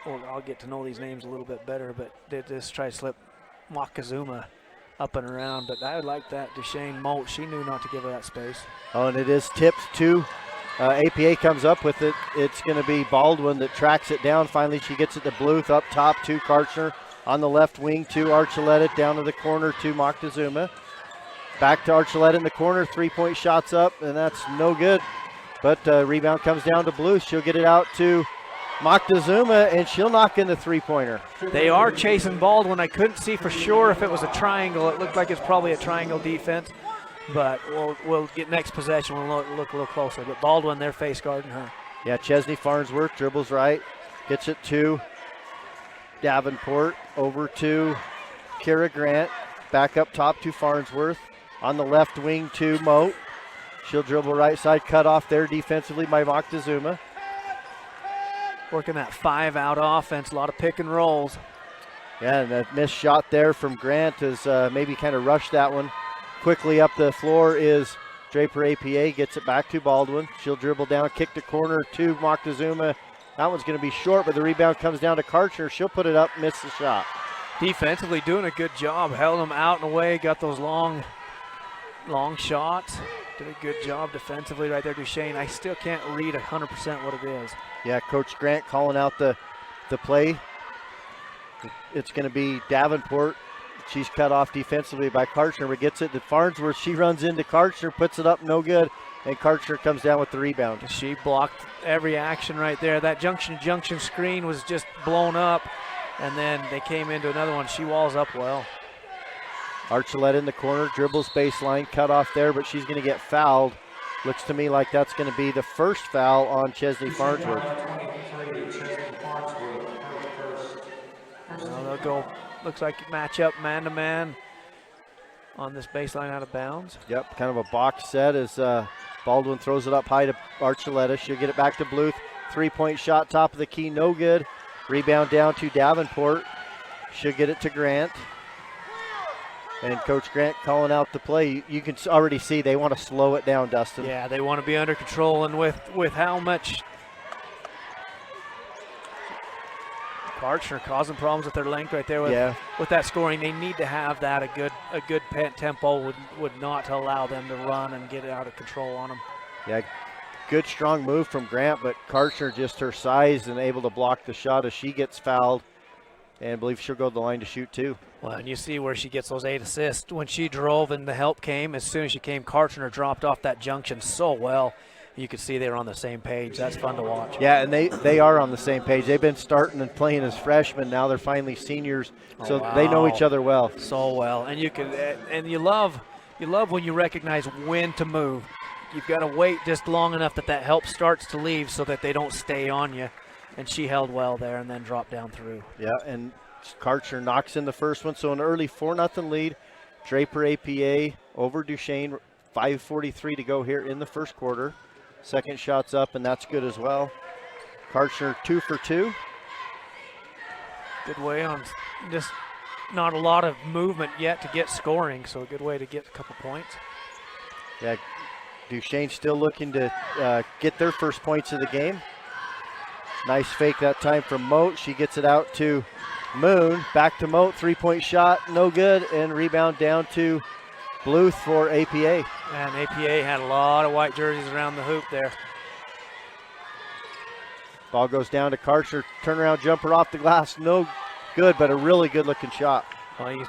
well, I'll get to know these names a little bit better, but did just try to slip Montezuma up and around. But I would like that. Duchesne Moat, she knew not to give her that space. Oh, and it is tipped to APA comes up with it. It's going to be Baldwin that tracks it down. Finally, she gets it to Bluth, up top to Karchner. On the left wing to Archuleta, down to the corner to Moctezuma. Back to Archuleta in the corner, 3-point shots up, and that's no good. But rebound comes down to Bluth. She'll get it out to Moctezuma, and she'll knock in the three-pointer. They are chasing Baldwin. I couldn't see for sure if it was a triangle. It looked like it's probably a triangle defense. But we'll get next possession. We'll look a little closer. But Baldwin, they're face guarding her. Yeah, Chesney Farnsworth dribbles right, gets it to Davenport, over to Kara Grant, back up top to Farnsworth. On the left wing to Moat. She'll dribble right side, cut off there defensively by Moctezuma. Working that 5-out offense, a lot of pick and rolls. Yeah, and that missed shot there from Grant has maybe kind of rushed that one. Quickly up the floor is Draper APA, gets it back to Baldwin. She'll dribble down, kick the corner to Moctezuma. That one's going to be short, but the rebound comes down to Karchner. She'll put it up, miss the shot. Defensively doing a good job, held them out and away, got those long shots. Did a good job defensively right there, Duchesne. I still can't read 100% what it is. Yeah, Coach Grant calling out the play. It's going to be Davenport. She's cut off defensively by Karchner, but gets it to Farnsworth. She runs into Karchner, puts it up, no good, and Karchner comes down with the rebound. She blocked every action right there. That junction screen was just blown up, and then they came into another one. She walls up well. Archuleta in the corner, dribbles baseline, cut off there, but she's going to get fouled. Looks to me like that's going to be the first foul on Chesney Farnsworth. Well, they'll go, looks like match up man-to-man on this baseline out of bounds. Yep, kind of a box set as Baldwin throws it up high to Archuleta. She'll get it back to Bluth. 3-point shot, top of the key, no good. Rebound down to Davenport. She'll get it to Grant. And Coach Grant calling out the play. You can already see they want to slow it down, Dustin. Yeah, they want to be under control, and with how much Karchner causing problems with their length right there with that scoring, they need to have that. A good tempo would not allow them to run and get out of control on them. Yeah, good strong move from Grant, but Karchner just her size and able to block the shot as she gets fouled. And I believe she'll go to the line to shoot too. Well, and you see where she gets those 8 assists. When she drove and the help came, as soon as she came, Karchner dropped off that junction so well. You could see they were on the same page. That's fun to watch. Yeah, and they are on the same page. They've been starting and playing as freshmen. Now they're finally seniors, so they know each other well. So well, and you love when you recognize when to move. You've got to wait just long enough that help starts to leave so that they don't stay on you. And she held well there and then dropped down through. Yeah, and Karchner knocks in the first one. So an early 4-0 lead. Draper APA over Duchesne. 5:43 to go here in the first quarter. Second shot's up, and that's good as well. Karchner 2 for 2. Good way on just not a lot of movement yet to get scoring, so a good way to get a couple points. Yeah, Duchesne still looking to get their first points of the game. Nice fake that time from Moat. She gets it out to Moon. Back to Moat. 3-point shot. No good. And rebound down to Bluth for APA. And APA had a lot of white jerseys around the hoop there. Ball goes down to Karchner. Turnaround jumper off the glass. No good, but a really good looking shot. Well,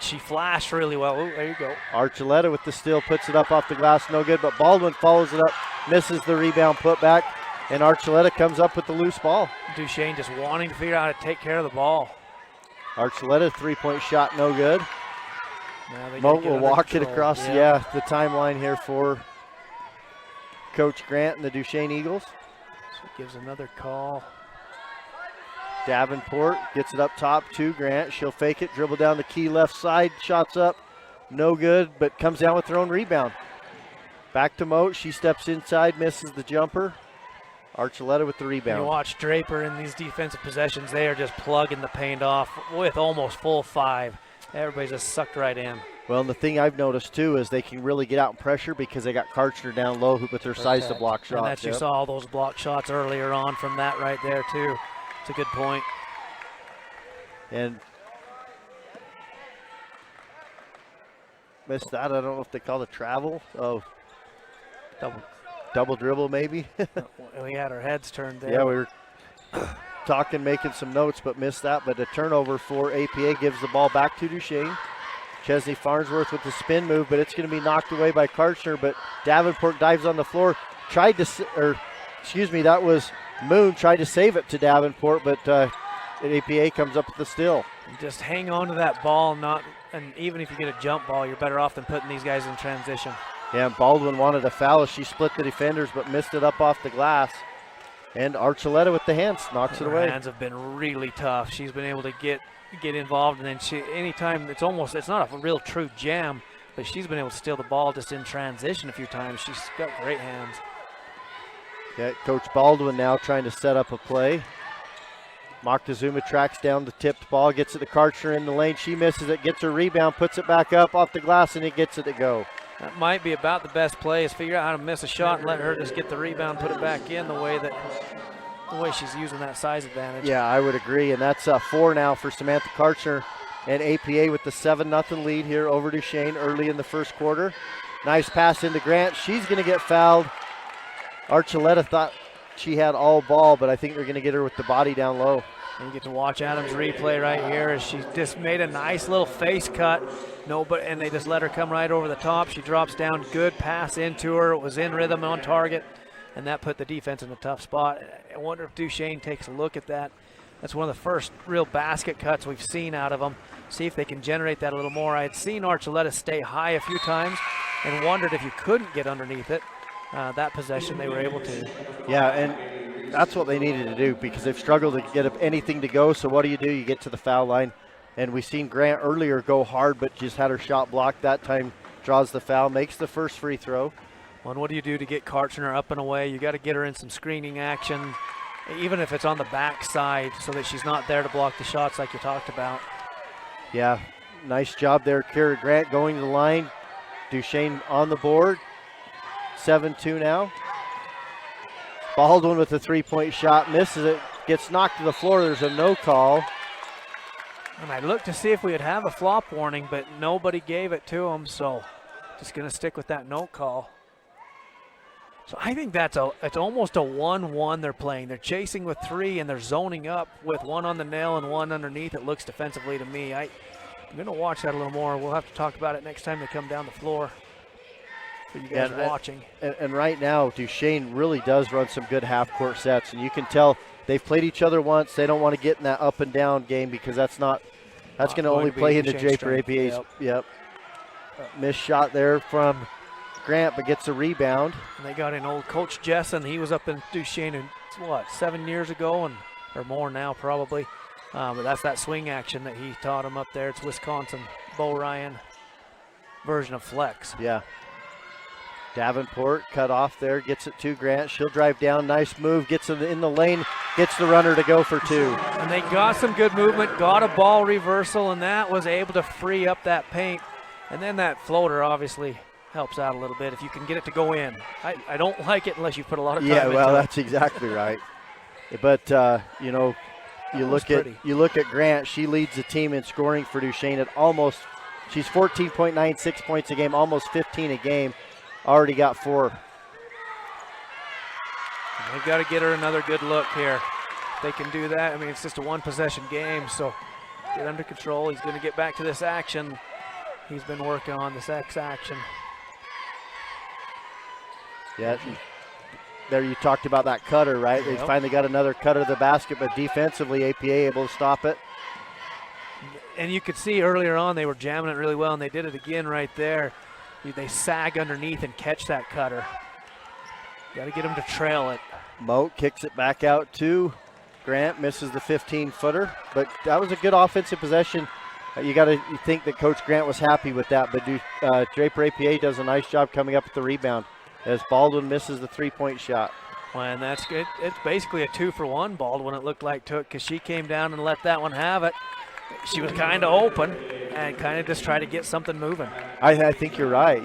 she flashed really well. Ooh, there you go. Archuleta with the steal. Puts it up off the glass. No good, but Baldwin follows it up. Misses the rebound put back. And Archuleta comes up with the loose ball. Duchesne just wanting to figure out how to take care of the ball. Archuleta, 3-point shot, no good. Moat will walk it across the timeline here for Coach Grant and the Duchesne Eagles. So it gives another call. Davenport gets it up top to Grant. She'll fake it, dribble down the key left side, shots up, no good, but comes down with her own rebound. Back to Moat, she steps inside, misses the jumper. Archuleta with the rebound. You watch Draper in these defensive possessions, they are just plugging the paint off with almost full 5. Everybody's just sucked right in. Well, and the thing I've noticed too is they can really get out in pressure because they got Karchner down low with their size to block shots. And you saw all those block shots earlier on from that right there too. It's a good point. And missed that. I don't know if they call it travel. Oh, double dribble maybe. We had our heads turned there. Yeah, we were talking, making some notes, but missed that. But a turnover for APA gives the ball back to Duchesne. Chesney Farnsworth with the spin move, but it's going to be knocked away by Karchner. But Davenport dives on the floor. That was Moon tried to save it to Davenport, but APA comes up with the steal. Just hang on to that ball, and even if you get a jump ball, you're better off than putting these guys in transition. Yeah, and Baldwin wanted a foul as she split the defenders, but missed it up off the glass. And Archuleta with the hands knocks it away. Her hands have been really tough. She's been able to get involved, and then anytime it's not a real true jam, but she's been able to steal the ball just in transition a few times. She's got great hands. Yeah, Coach Baldwin now trying to set up a play. Moctezuma tracks down the tipped ball, gets it to Karchner in the lane. She misses it, gets her rebound, puts it back up off the glass, and it gets it to go. That might be about the best play, is figure out how to miss a shot and let her just get the rebound, put it back in the way she's using that size advantage. Yeah, I would agree, and that's 4 now for Samantha Karchner and APA with the 7-0 lead here over Duchesne early in the first quarter. Nice pass into Grant. She's going to get fouled. Archuleta thought she had all ball, but I think they're going to get her with the body down low. And you get to watch Adams' replay right here as she just made a nice little face cut. And they just let her come right over the top. She drops down, good pass into her. It was in rhythm on target, and that put the defense in a tough spot. I wonder if Duchesne takes a look at that. That's one of the first real basket cuts we've seen out of them. See if they can generate that a little more. I had seen Archuleta stay high a few times and wondered if you couldn't get underneath it. That possession they were able to. Yeah, and that's what they needed to do because they've struggled to get anything to go. So what do? You get to the foul line. And we've seen Grant earlier go hard, but just had her shot blocked that time, draws the foul, makes the first free throw. Well, and what do you do to get Karchner up and away? You got to get her in some screening action, even if it's on the backside, so that she's not there to block the shots like you talked about. Yeah, nice job there, Kara Grant going to the line. Duchesne on the board, 7-2 now. Baldwin with a three-point shot, misses it, gets knocked to the floor. There's a no call. And I looked to see if we would have a flop warning, but nobody gave it to him, so just going to stick with that no call. So I think it's almost a 1-1 they're playing. They're chasing with 3, and they're zoning up with 1 on the nail and 1 underneath. It looks defensively to me. I'm going to watch that a little more. We'll have to talk about it next time they come down the floor for you guys watching. And right now, Duchesne really does run some good half-court sets, and you can tell they've played each other once. They don't want to get in that up-and-down game because that's going to only play into Draper APA's. Yep. Missed shot there from Grant, but gets a rebound. And they got in old Coach Jessen. He was up in Duchesne, 7 years ago, or more now probably. But that's that swing action that he taught him up there. It's Wisconsin, Bo Ryan version of flex. Yeah. Davenport cut off there, gets it to Grant. She'll drive down, nice move, gets it in the lane, gets the runner to go for 2. And they got some good movement, got a ball reversal, and that was able to free up that paint. And then that floater obviously helps out a little bit if you can get it to go in. I don't like it unless you put a lot of time into it. Yeah, well, that's exactly right. But, you look at Grant. She leads the team in scoring for Duchesne at she's 14.96 points a game, almost 15 a game. Already got 4. They've got to get her another good look here. If they can do that, it's just a 1-possession game, so get under control. He's going to get back to this action. He's been working on this X action. Yeah, there you talked about that cutter, right? They finally got another cutter to the basket, but defensively, APA able to stop it. And you could see earlier on they were jamming it really well, and they did it again right there. They sag underneath and catch that cutter. Got to get them to trail it. Moat kicks it back out to Grant, misses the 15-footer, but that was a good offensive possession. You think that Coach Grant was happy with that, but Draper APA does a nice job coming up with the rebound as Baldwin misses the 3-point shot. Well, and that's good. It's basically a 2-for-1 Baldwin, it looked like, took, because she came down and let that one have it. She was kind of open and kind of just tried to get something moving. I think you're right.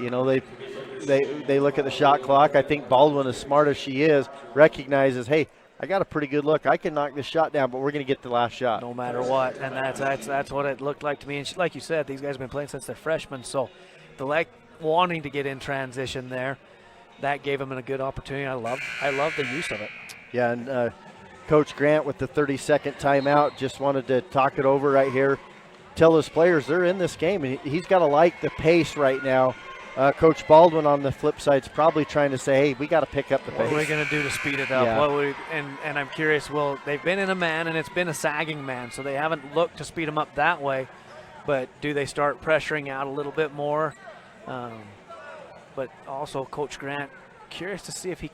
They look at the shot clock. I think Baldwin, as smart as she is, recognizes, hey, I got a pretty good look. I can knock this shot down, but we're going to get the last shot. No matter what, and that's what it looked like to me. And like you said, these guys have been playing since they're freshmen, so the wanting to get in transition there, that gave them a good opportunity. I love the use of it. Yeah, and Coach Grant with the 30-second timeout just wanted to talk it over right here. Tell his players they're in this game, and he's got to like the pace right now. Coach Baldwin on the flip side is probably trying to say, hey, we got to pick up the pace. What are we going to do to speed it up? Yeah. And I'm curious, they've been in a man, and it's been a sagging man, so they haven't looked to speed them up that way. But do they start pressuring out a little bit more? But also Coach Grant, curious to see if he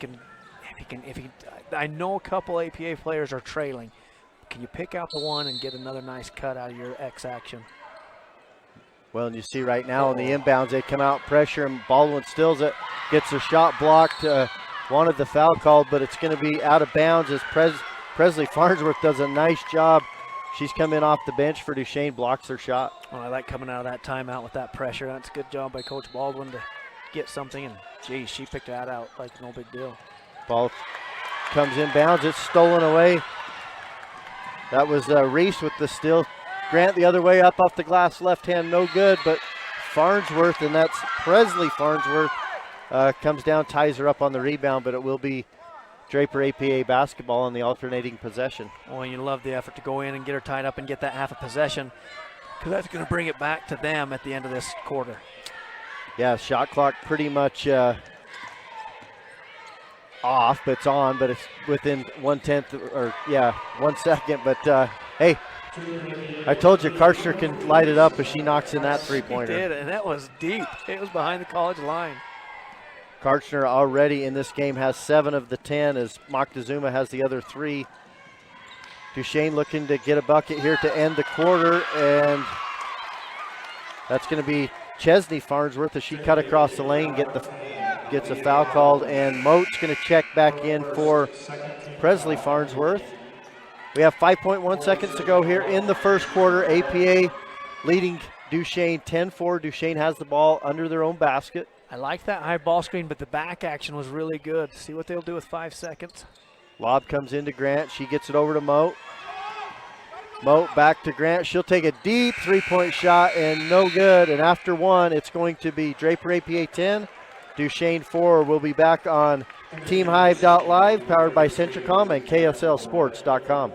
I know a couple APA players are trailing. Can you pick out the one and get another nice cut out of your X action? Well, and you see right now in the inbounds, they come out, pressure, and Baldwin stills it, gets a shot blocked, wanted the foul called, but it's going to be out of bounds as Presley Farnsworth does a nice job. She's coming off the bench for Duchesne, blocks her shot. Well, I like coming out of that timeout with that pressure. That's a good job by Coach Baldwin to get something, and geez, she picked that out like no big deal. Ball comes inbounds, it's stolen away. That was Reese with the steal. Grant the other way up off the glass, left hand, no good, but Farnsworth, and that's Presley Farnsworth, comes down, ties her up on the rebound, but it will be Draper APA basketball on the alternating possession. Oh, you love the effort to go in and get her tied up and get that half a possession, because that's going to bring it back to them at the end of this quarter. Yeah, shot clock pretty much off, but it's on, but it's within 1 second. But hey, I told you Karchner can light it up if she knocks in that three-pointer. She did, and that was deep. It was behind the college line. Karchner already in this game has 7 of the 10 as Moctezuma has the other 3. Duchesne looking to get a bucket here to end the quarter, and that's going to be Chesney Farnsworth as she cut across the lane, gets a foul called, and Moat's going to check back in for Presley Farnsworth. We have 5.1 seconds to go here in the first quarter. APA leading Duchesne 10-4. Duchesne has the ball under their own basket. I like that high ball screen, but the back action was really good. See what they'll do with 5 seconds. Lob comes into Grant. She gets it over to Moat. Moat back to Grant. She'll take a deep three-point shot and no good. And after one, it's going to be Draper APA 10, Duchesne 4. We'll be back on TeamHive.live, powered by Centricom and KSLSports.com.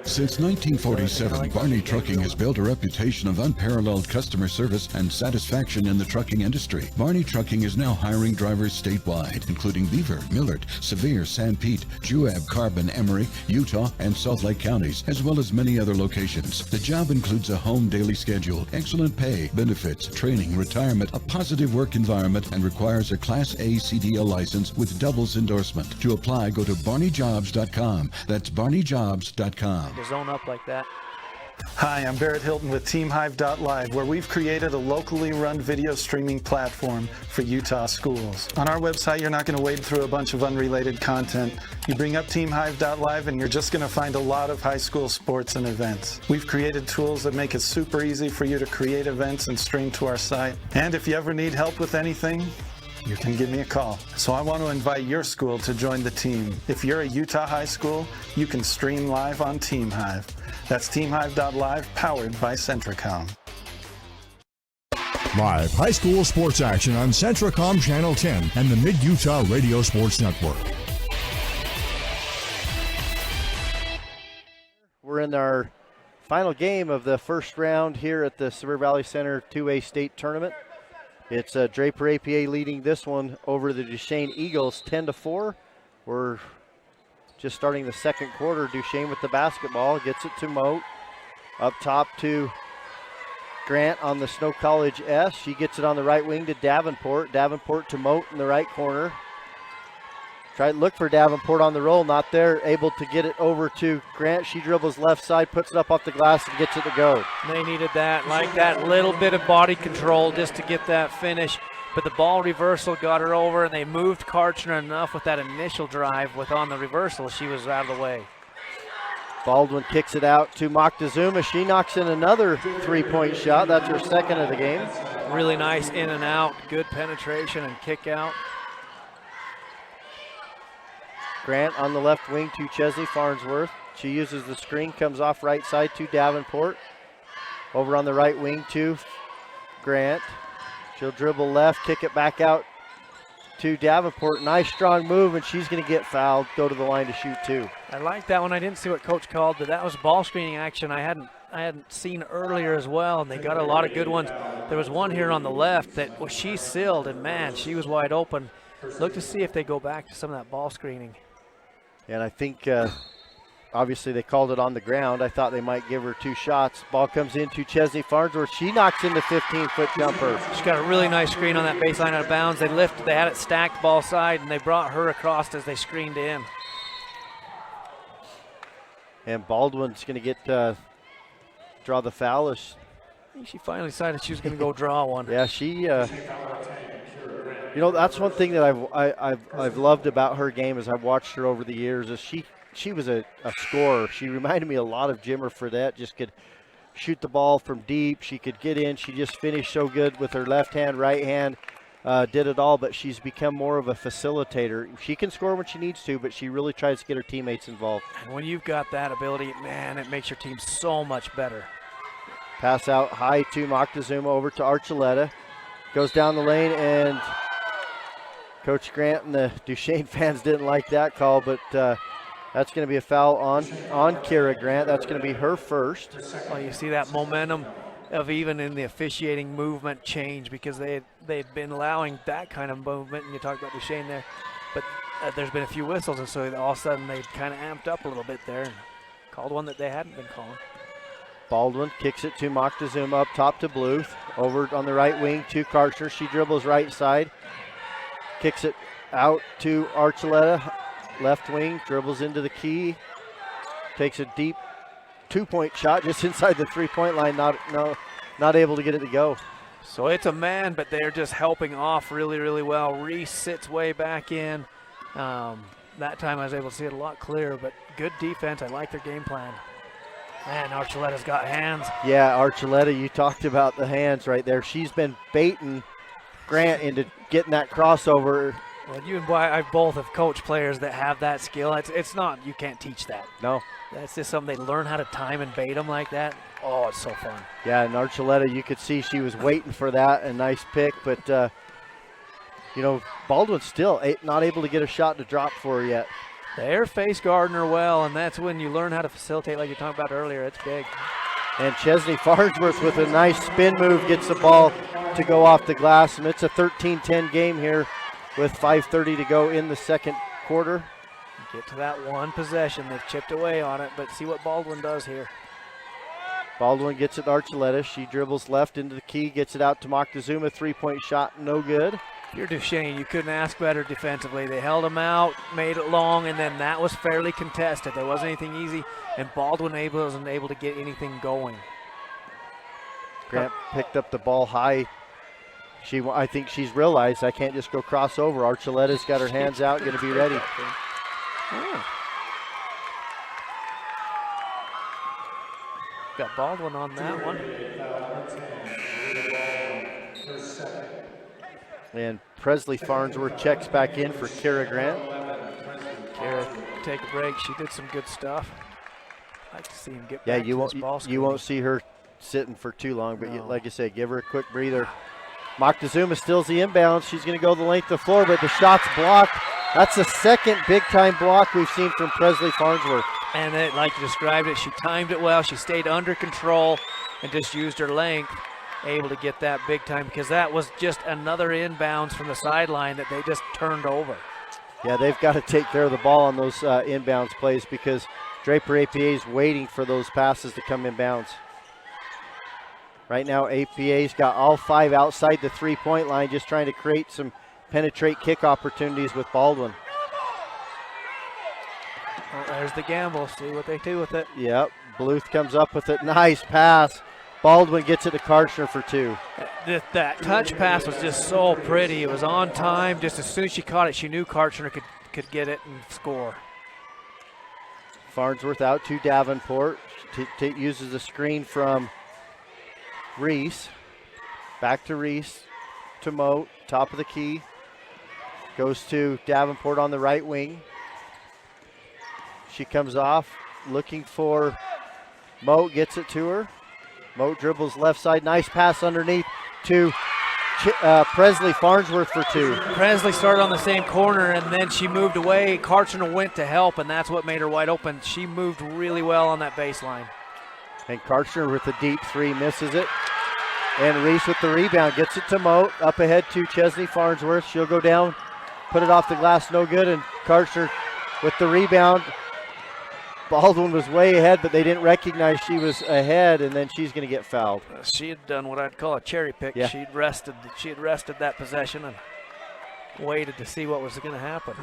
Since 1947, Barney Trucking has built a reputation of unparalleled customer service and satisfaction in the trucking industry. Barney Trucking is now hiring drivers statewide, including Beaver, Millard, Sevier, San Pete, Juab, Carbon, Emery, Utah, and Salt Lake counties, as well as many other locations. The job includes a home daily schedule, excellent pay, benefits, training, retirement, a positive work environment, and requires a Class A CDL license with doubles endorsement. To apply, go to barneyjobs.com. That's barneyjobs.com. To zone up like that. Hi, I'm Barrett Hilton with TeamHive.live, where we've created a locally run video streaming platform for Utah schools. On our website, you're not going to wade through a bunch of unrelated content. You bring up TeamHive.live and you're just going to find a lot of high school sports and events. We've created tools that make it super easy for you to create events and stream to our site. And if you ever need help with anything, you can give me a call. So I want to invite your school to join the team. If you're a Utah high school, you can stream live on TeamHive. That's TeamHive.live, powered by Centricom. Live high school sports action on Centricom Channel 10 and the Mid-Utah Radio Sports Network. We're in our final game of the first round here at the Severe Valley Center 2A state tournament. It's Draper APA leading this one over the Duchesne Eagles 10-4. We're just starting the second quarter. Duchesne with the basketball, gets it to Moat. Up top to Grant on the Snow College S. She gets it on the right wing to Davenport. Davenport to Moat in the right corner. Try to look for Davenport on the roll, not there. Able to get it over to Grant. She dribbles left side, puts it up off the glass and gets it to go. They needed that, like that little bit of body control just to get that finish. But the ball reversal got her over, and they moved Karchner enough with that initial drive. With on the reversal, she was out of the way. Baldwin kicks it out to Moctezuma. She knocks in another three-point shot. That's her second of the game. Really nice in and out, good penetration and kick out. Grant on the left wing to Chesney Farnsworth. She uses the screen, comes off right side to Davenport. Over on the right wing to Grant. She'll dribble left, kick it back out to Davenport. Nice strong move, and she's going to get fouled, go to the line to shoot two. I like that one. I didn't see what Coach called, but that was ball screening action I hadn't seen earlier as well, and they got a lot of good ones. There was one here on the left that she sealed, and man, she was wide open. Look to see if they go back to some of that ball screening. And I think obviously they called it on the ground. I thought they might give her two shots. Ball comes into Chesney Farnsworth. She knocks in the 15-foot jumper. She got a really nice screen on that baseline out of bounds. They had it stacked ball side, and they brought her across as they screened in. And Baldwin's going to get draw the foul. I think she finally decided she was going to go draw one. Yeah, she. You know, that's one thing that I've loved about her game as I've watched her over the years. Is she was a scorer. She reminded me a lot of Jimmer Fredette. Just could shoot the ball from deep. She could get in. She just finished so good with her left hand, right hand. Did it all, but she's become more of a facilitator. She can score when she needs to, but she really tries to get her teammates involved. And when you've got that ability, man, it makes your team so much better. Pass out high to Moctezuma, over to Archuleta. Goes down the lane, and Coach Grant and the Duchesne fans didn't like that call, but that's going to be a foul on Kira Grant. That's going to be her first. Well, you see that momentum of even in the officiating movement change, because they've been allowing that kind of movement, and you talked about Duchesne there, but there's been a few whistles, and so all of a sudden they kind of amped up a little bit there and called one that they hadn't been calling. Baldwin kicks it to Moctezuma up top to Bluth. Over on the right wing to Karchner. She dribbles right side. Kicks it out to Archuleta. Left wing, dribbles into the key. Takes a deep two-point shot just inside the three-point line. Not able to get it to go. So it's a man, but they're just helping off really, really well. Reese sits way back in. That time I was able to see it a lot clearer, but good defense. I like their game plan. Man, Archuleta's got hands. Yeah, Archuleta, you talked about the hands right there. She's been baiting Grant into getting that crossover. Well, you and I both have coached players that have that skill. It's not, you can't teach that. No. That's just something they learn how to time and bait them like that. Oh, it's so fun. Yeah, and Archuleta, you could see she was waiting for that. A nice pick, but, you know, Baldwin's still not able to get a shot to drop for her yet. They're face guarding her well, and that's when you learn how to facilitate like you talked about earlier. It's big. And Chesney Farnsworth with a nice spin move gets the ball to go off the glass, and it's a 13-10 game here with 5:30 to go in the second quarter. Get to that one possession. They've chipped away on it, but see what Baldwin does here. Baldwin gets it to Archuleta. She dribbles left into the key, gets it out to Moctezuma. Three-point shot, no good. If you're Duchesne, you couldn't ask better defensively. They held him out, made it long, and then that was fairly contested. There wasn't anything easy, and Baldwin wasn't able to get anything going. Grant picked up the ball high. I think she's realized I can't just go cross over. Archuleta's got her hands out, going to be ready. Oh. Got Baldwin on that one. And Presley Farnsworth checks back in for Kara Grant. Kara, take a break. She did some good stuff. I'd like to see him get back to this ball you won't see her sitting for too long, but no. like I say, give her a quick breather. Moctezuma steals the inbound. She's going to go the length of the floor, but the shot's blocked. That's the second big-time block we've seen from Presley Farnsworth. And then, like you described it, she timed it well. She stayed under control and just used her length, able to get that big time, because that was just another inbounds from the sideline that they just turned over. Yeah, they've got to take care of the ball on those inbounds plays, because Draper APA is waiting for those passes to come inbounds. Right now, APA's got all five outside the three-point line, just trying to create some penetrate kick opportunities with Baldwin. Well, there's the gamble. See what they do with it. Yep, Bluth comes up with it. Nice pass. Baldwin gets it to Karchner for two. That touch pass was just so pretty. It was on time. Just as soon as she caught it, she knew Karchner could get it and score. Farnsworth out to Davenport. Uses the screen from Reese. Back to Reese. To Moat. Top of the key. Goes to Davenport on the right wing. She comes off looking for Moat, gets it to her. Moat dribbles left side. Nice pass underneath to Presley Farnsworth for 2. Presley started on the same corner, and then she moved away. Karchner went to help, and that's what made her wide open. She moved really well on that baseline. And Karchner with the deep 3 misses it. And Reese with the rebound gets it to Moat. Up ahead to Chesney Farnsworth. She'll go down, put it off the glass, no good. And Karchner with the rebound. Baldwin was way ahead, but they didn't recognize she was ahead, and then she's going to get fouled. She had done what I'd call a cherry pick. Yeah. She had rested that possession and waited to see what was going to happen.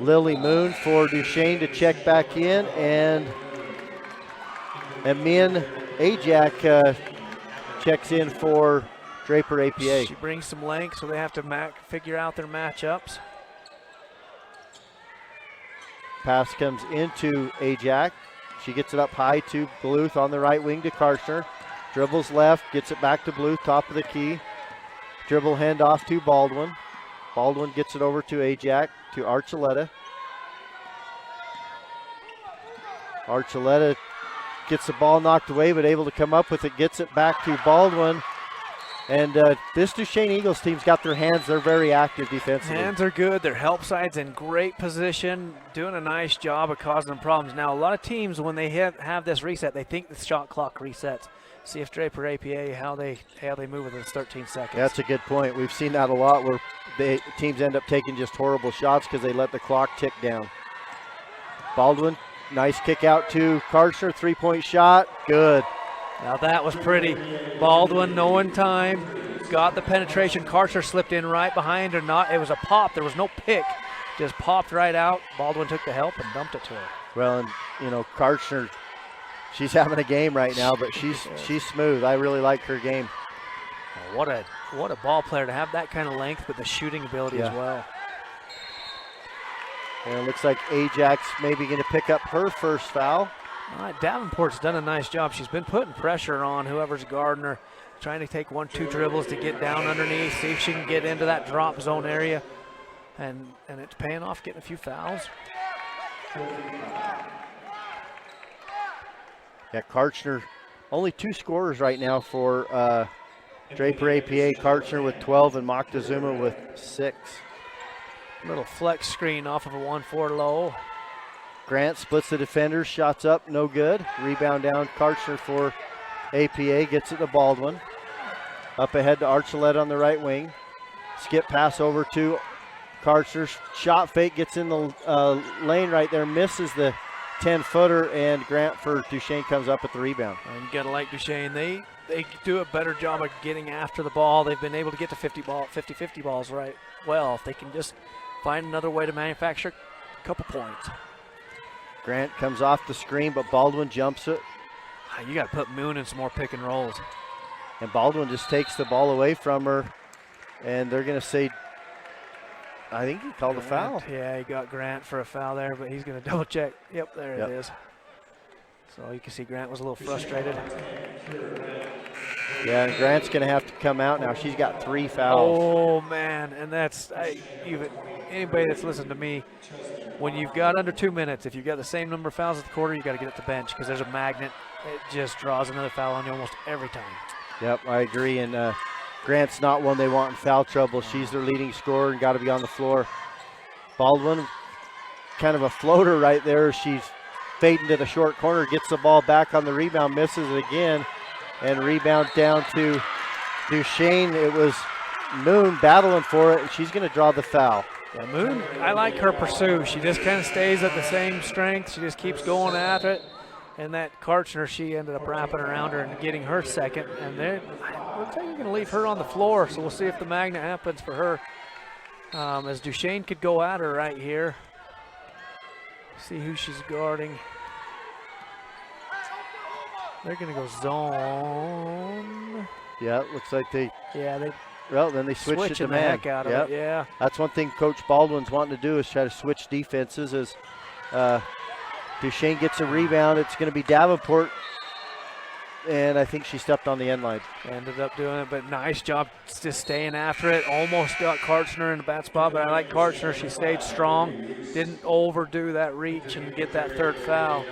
Lily Moon for Duchesne to check back in, and Min Ajak checks in for Draper APA. She brings some length, so they have to figure out their matchups. Pass comes into Ajak. She gets it up high to Bluth on the right wing to Karchner. Dribbles left, gets it back to Bluth, top of the key. Dribble handoff to Baldwin. Baldwin gets it over to Ajak, to Archuleta. Archuleta gets the ball knocked away, but able to come up with it, gets it back to Baldwin. And this Duchesne Eagles team's got their hands. They're very active defensively. Hands are good. Their help side's in great position, doing a nice job of causing them problems. Now, a lot of teams, when they have this reset, they think the shot clock resets. See if Draper APA, how they move with this 13 seconds. That's a good point. We've seen that a lot where teams end up taking just horrible shots because they let the clock tick down. Baldwin, nice kick out to Karchner. 3-point shot. Good. Now that was pretty. Baldwin knowing time, got the penetration. Karchner slipped in right behind her. It was a pop. There was no pick. Just popped right out. Baldwin took the help and dumped it to her. Well, and Karchner, she's having a game right now, but she's smooth. I really like her game. Oh, what a ball player to have that kind of length, but the shooting ability as well. And it looks like Ajax maybe going to pick up her first foul. All right, Davenport's done a nice job. She's been putting pressure on whoever's guarding her, trying to take 1-2 dribbles to get down underneath, see if she can get into that drop zone area. And it's paying off, getting a few fouls. Yeah, Karchner, only 2 scorers right now for Draper APA. Karchner with 12 and Moctezuma with 6. Little flex screen off of a 1-4 low. Grant splits the defenders, shots up, no good. Rebound down, Karchner for APA, gets it to Baldwin. Up ahead to Archuleta on the right wing. Skip pass over to Karchner, shot fake, gets in the lane right there, misses the 10-footer, and Grant for Duchesne comes up with the rebound. And you gotta like Duchesne, they do a better job of getting after the ball. They've been able to get to 50-50 balls right well. If they can just find another way to manufacture a couple points. Grant comes off the screen, but Baldwin jumps it. You got to put Moon in some more pick and rolls. And Baldwin just takes the ball away from her, and they're going to say, I think he called a foul. Yeah, he got Grant for a foul there, but he's going to double check. Yep, there it is. So you can see Grant was a little frustrated. Yeah, and Grant's going to have to come out now. She's got 3 fouls. Oh, man, and that's anybody that's listened to me, when you've got under 2 minutes, if you've got the same number of fouls at the quarter, you got to get at the bench because there's a magnet. It just draws another foul on you almost every time. Yep, I agree. And Grant's not one they want in foul trouble. She's their leading scorer and got to be on the floor. Baldwin, kind of a floater right there. She's fading to the short corner, gets the ball back on the rebound, misses it again, and rebound down to Duchesne. It was Moon battling for it, and she's going to draw the foul. Yeah, Moon, I like her pursuit. She just kind of stays at the same strength. She just keeps going at it. And that Karchner, she ended up wrapping around her and getting her second. And looks like you're going to leave her on the floor, so we'll see if the magnet happens for her. As Duchesne could go at her right here. See who she's guarding. They're going to go zone. Yeah, it looks like they. Yeah, Well, then they switched it to the man. heck out of it, yeah. That's one thing Coach Baldwin's wanting to do is try to switch defenses. As Duchesne gets a rebound, it's going to be Davenport and I think she stepped on the end line. Ended up doing it, but nice job just staying after it. Almost got Karchner in the bad spot, but I like Karchner. She stayed strong, didn't overdo that reach and get that third foul.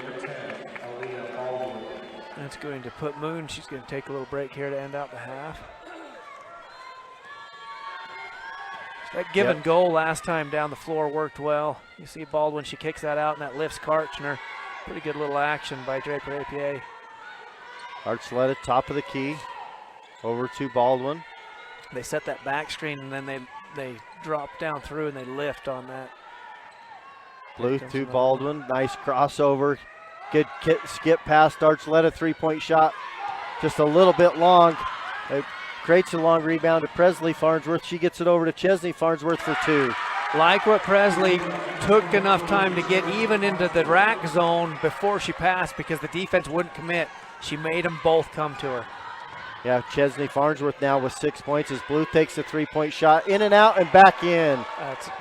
That's going to put Moon. She's going to take a little break here to end out the half. That give and go last time down the floor worked well. You see Baldwin, she kicks that out and that lifts Karchner. Pretty good little action by Draper APA. Archuleta, top of the key, over to Baldwin. They set that back screen and then they drop down through and they lift on that. Bluth to Baldwin, nice crossover. Good skip past Archuleta, three-point shot. Just a little bit long. It creates a long rebound to Presley Farnsworth. She gets it over to Chesney Farnsworth for two. Like what Presley took enough time to get even into the rack zone before she passed because the defense wouldn't commit. She made them both come to her. Yeah, Chesney Farnsworth now with 6 points as Bluth takes a three-point shot. In and out and back in.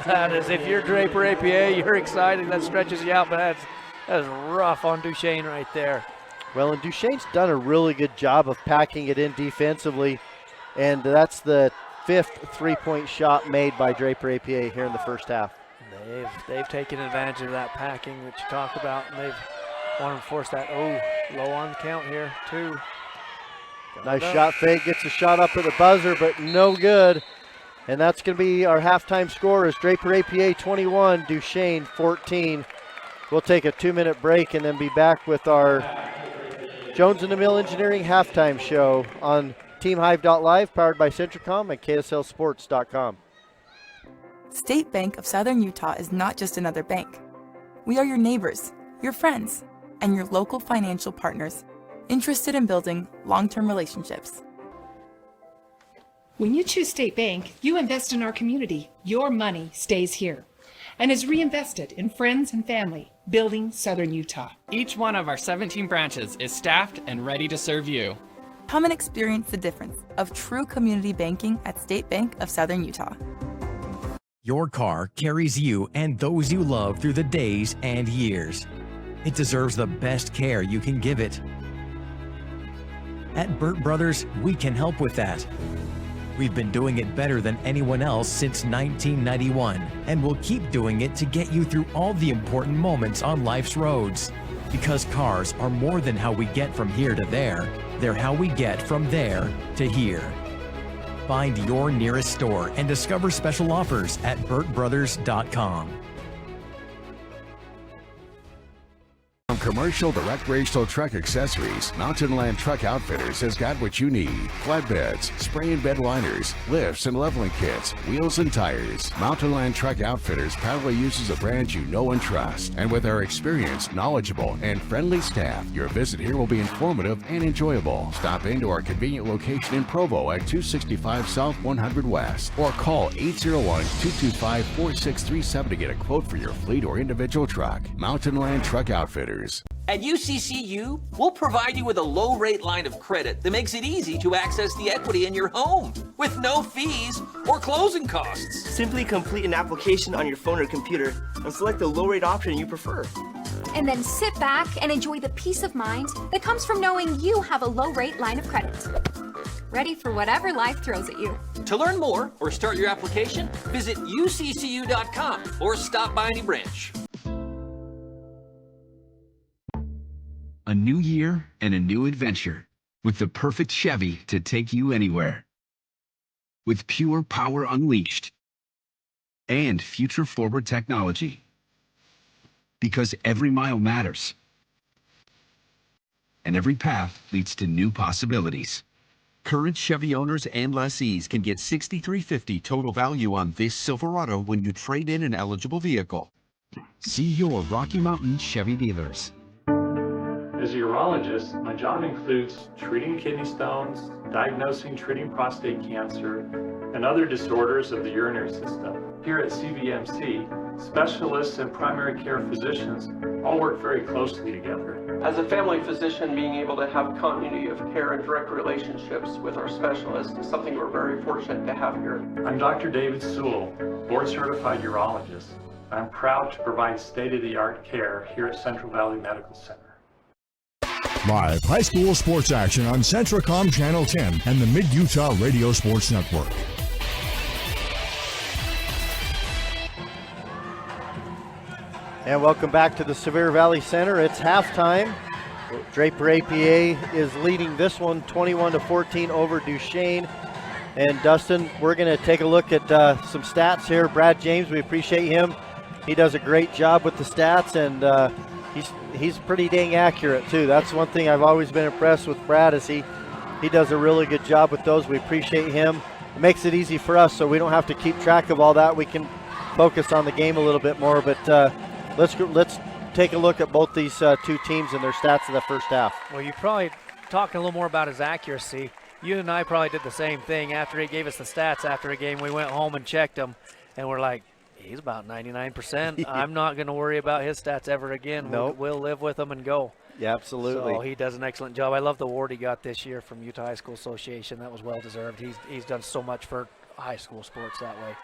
That is, if you're Draper APA, you're excited. That stretches you out, but that is rough on Duchesne right there. Well, and Duchesne's done a really good job of packing it in defensively, and that's the 5th three-point shot made by Draper APA here in the first half. They've taken advantage of that packing that you talked about, and they've wanted to force that. Oh, low on the count here, 2. Nice shot fake, gets a shot up at the buzzer, but no good. And that's going to be our halftime score is Draper APA 21, Duchesne 14. We'll take a 2-minute break and then be back with our Jones and DeMille Engineering halftime show on TeamHive.live, powered by Centricom and KSLSports.com. State Bank of Southern Utah is not just another bank. We are your neighbors, your friends, and your local financial partners, interested in building long-term relationships. When you choose State Bank, you invest in our community. Your money stays here and is reinvested in friends and family, building Southern Utah. Each one of our 17 branches is staffed and ready to serve you. Come and experience the difference of true community banking at State Bank of Southern Utah. Your car carries you and those you love through the days and years. It deserves the best care you can give it. At Burt Brothers, we can help with that. We've been doing it better than anyone else since 1991, and we'll keep doing it to get you through all the important moments on life's roads. Because cars are more than how we get from here to there, they're how we get from there to here. Find your nearest store and discover special offers at burtbrothers.com. From commercial to recreational truck accessories, Mountain Land Truck Outfitters has got what you need. Flatbeds, spray and bed liners, lifts and leveling kits, wheels and tires. Mountain Land Truck Outfitters proudly uses a brand you know and trust. And with our experienced, knowledgeable, and friendly staff, your visit here will be informative and enjoyable. Stop into our convenient location in Provo at 265 South 100 West or call 801-225-4637 to get a quote for your fleet or individual truck. Mountain Land Truck Outfitters. At UCCU, we'll provide you with a low-rate line of credit that makes it easy to access the equity in your home with no fees or closing costs. Simply complete an application on your phone or computer and select the low-rate option you prefer. And then sit back and enjoy the peace of mind that comes from knowing you have a low-rate line of credit. Ready for whatever life throws at you. To learn more or start your application, visit uccu.com or stop by any branch. A new year and a new adventure with the perfect Chevy to take you anywhere. With pure power unleashed and future-forward technology. Because every mile matters. And every path leads to new possibilities. Current Chevy owners and lessees can get $6,350 total value on this Silverado when you trade in an eligible vehicle. See your Rocky Mountain Chevy dealers. As a urologist, my job includes treating kidney stones, diagnosing, treating prostate cancer, and other disorders of the urinary system. Here at CVMC, specialists and primary care physicians all work very closely together. As a family physician, being able to have continuity of care and direct relationships with our specialists is something we're very fortunate to have here. I'm Dr. David Sewell, board-certified urologist. I'm proud to provide state-of-the-art care here at Central Valley Medical Center. Live high school sports action on Centracom Channel 10 and the Mid-Utah Radio Sports Network. And welcome back to the Sevier Valley Center. It's halftime. Draper APA is leading this one 21-14 over Duchesne. And Dustin, we're going to take a look at some stats here. Brad James, we appreciate him. He does a great job with the stats, and he's pretty dang accurate too. That's one thing I've always been impressed with Brad, is he does a really good job with those. We appreciate him. It makes it easy for us, so we don't have to keep track of all that. We can focus on the game a little bit more. But let's take a look at both these two teams and their stats in the first half. Well, you probably talking a little more about his accuracy. You and I probably did the same thing. After he gave us the stats after a game, we went home and checked them, and we're like, he's about 99%. I'm not going to worry about his stats ever again. Nope. We'll live with them and go. Yeah, absolutely. So he does an excellent job. I love the award he got this year from Utah High School Association. That was well deserved. He's done so much for high school sports that way.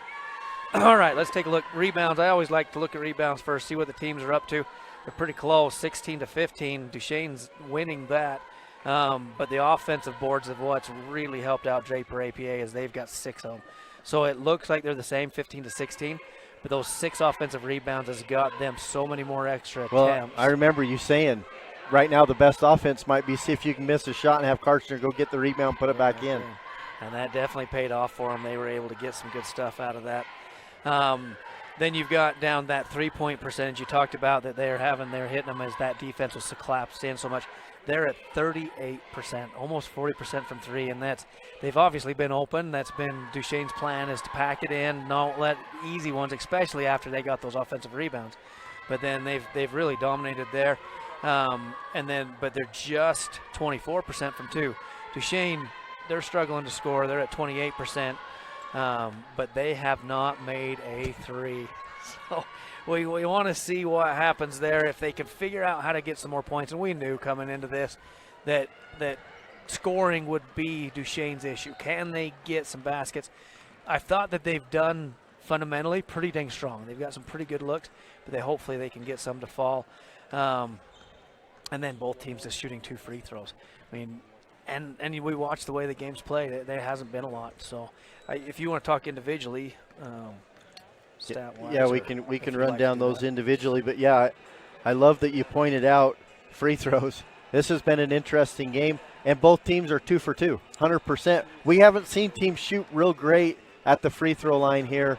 All right, let's take a look. Rebounds. I always like to look at rebounds first, see what the teams are up to. They're pretty close, 16-15. Duchesne's winning that. But the offensive boards of what's really helped out Draper APA is they've got 6 of them. So it looks like they're the same, 15-16. But those 6 offensive rebounds has got them so many more extra attempts. Well, I remember you saying right now the best offense might be see if you can miss a shot and have Karchner go get the rebound, put it back in. And that definitely paid off for them. They were able to get some good stuff out of that. Then you've got down that 3-point percentage you talked about that they're hitting them as that defense was collapsed in so much. They're at 38%, almost 40% from 3, and they've obviously been open. That's been Duchesne's plan, is to pack it in, not let easy ones, especially after they got those offensive rebounds. But then they've really dominated there, but they're just 24% from 2. Duchesne, they're struggling to score. They're at 28%, but they have not made a 3. So we want to see what happens there if they can figure out how to get some more points. And we knew coming into this that scoring would be Duchesne's issue. Can they get some baskets? I thought that they've done fundamentally pretty dang strong. They've got some pretty good looks, but hopefully they can get some to fall. And then both teams just shooting 2 free throws. I mean, and we watched the way the game's played. There hasn't been a lot. So if you want to talk individually, yeah, we can run down those individually, but yeah, I love that you pointed out free throws. This has been an interesting game, and both teams are 2 for 2, 100%. We haven't seen teams shoot real great at the free throw line here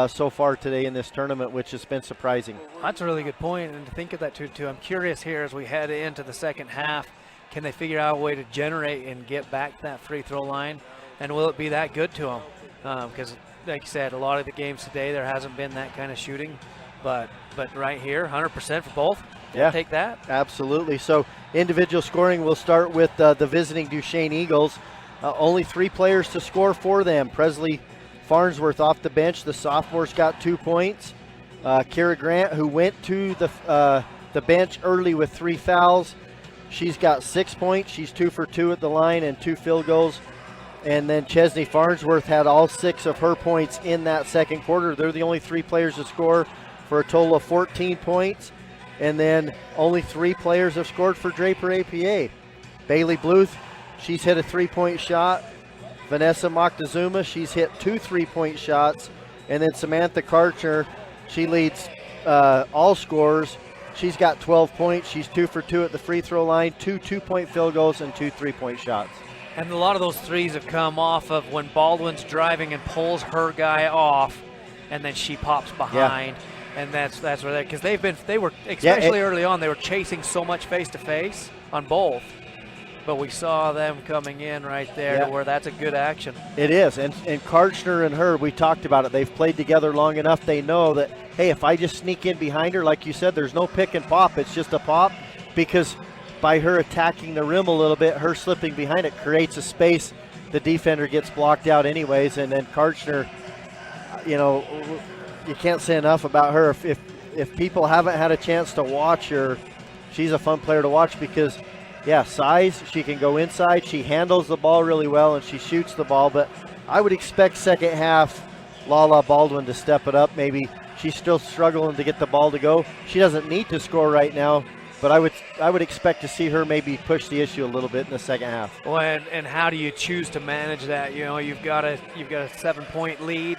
so far today in this tournament, which has been surprising. That's a really good point, and to think of that too. I'm curious here as we head into the second half, can they figure out a way to generate and get back to that free throw line, and will it be that good to them? Because like you said, a lot of the games today, there hasn't been that kind of shooting, but right here, 100% for both. Yeah, take that. Absolutely. So individual scoring, we'll start with the visiting Duchesne Eagles. Only 3 players to score for them. Presley Farnsworth off the bench. The sophomore's got 2 points. Kara Grant, who went to the bench early with 3 fouls, she's got 6 points. She's 2 for 2 at the line and 2 field goals. And then Chesney Farnsworth had all 6 of her points in that second quarter. They're the only 3 players to score for a total of 14 points. And then only 3 players have scored for Draper APA. Bailey Bluth, she's hit a 3-point shot. Vanessa Moctezuma, she's hit 2 3-point shots. And then Samantha Karchner, she leads all scorers. She's got 12 points. She's 2 for 2 at the free throw line, 2 2-point field goals and 2 3-point shots. And a lot of those threes have come off of when Baldwin's driving and pulls her guy off, and then she pops behind. Yeah. And that's where because they were especially early on, they were chasing so much face to face on both. But we saw them coming in right there to where that's a good action. It is, and Karchner and her, we talked about it. They've played together long enough. They know that, hey, if I just sneak in behind her, like you said, there's no pick and pop. It's just a pop, because by her attacking the rim a little bit, her slipping behind it creates a space. The defender gets blocked out anyways, and then Karchner, you can't say enough about her. If people haven't had a chance to watch her, she's a fun player to watch because, size, she can go inside, she handles the ball really well, and she shoots the ball. But I would expect second half Lala Baldwin to step it up. Maybe she's still struggling to get the ball to go. She doesn't need to score right now. But I would expect to see her maybe push the issue a little bit in the second half. Well, and how do you choose to manage that? You know, you've got a 7-point lead.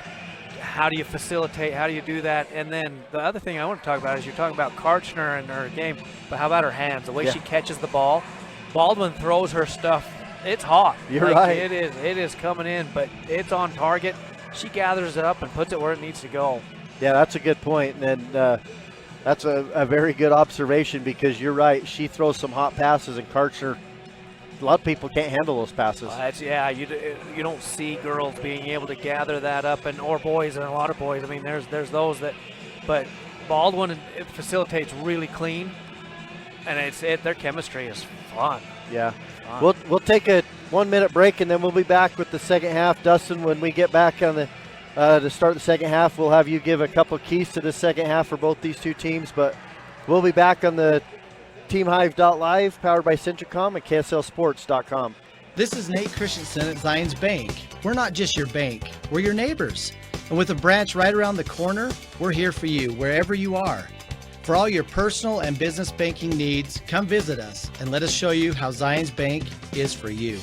How do you facilitate? How do you do that? And then the other thing I want to talk about is you're talking about Karchner and her game, but how about her hands? The way she catches the ball. Baldwin throws her stuff. It's hot. You're right. It is coming in, but it's on target. She gathers it up and puts it where it needs to go. Yeah, that's a good point. And that's a very good observation because you're right. She throws some hot passes, and Karchner, a lot of people can't handle those passes. You don't see girls being able to gather that up, or boys, and a lot of boys. I mean, there's those that, but Baldwin facilitates really clean, and their chemistry is fun. Yeah, we'll take a 1-minute break, and then we'll be back with the second half. Dustin, when we get back on the to start the second half, we'll have you give a couple keys to the second half for both these two teams, but we'll be back on the TeamHive.live, powered by Centricom and KSLSports.com. This is Nate Christensen at Zions Bank. We're not just your bank, we're your neighbors. And with a branch right around the corner, we're here for you wherever you are. For all your personal and business banking needs, come visit us and let us show you how Zions Bank is for you.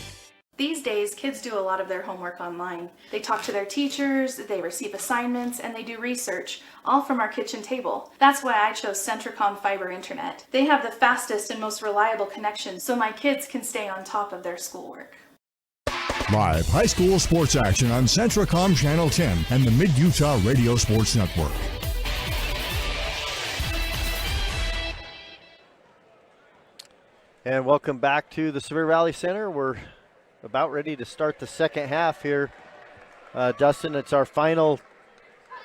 These days, kids do a lot of their homework online. They talk to their teachers, they receive assignments, and they do research, all from our kitchen table. That's why I chose Centricom Fiber Internet. They have the fastest and most reliable connection, so my kids can stay on top of their schoolwork. Live high school sports action on Centricom Channel 10 and the Mid-Utah Radio Sports Network. And welcome back to the Sevier Valley Center. We're about ready to start the second half here. Dustin, it's our final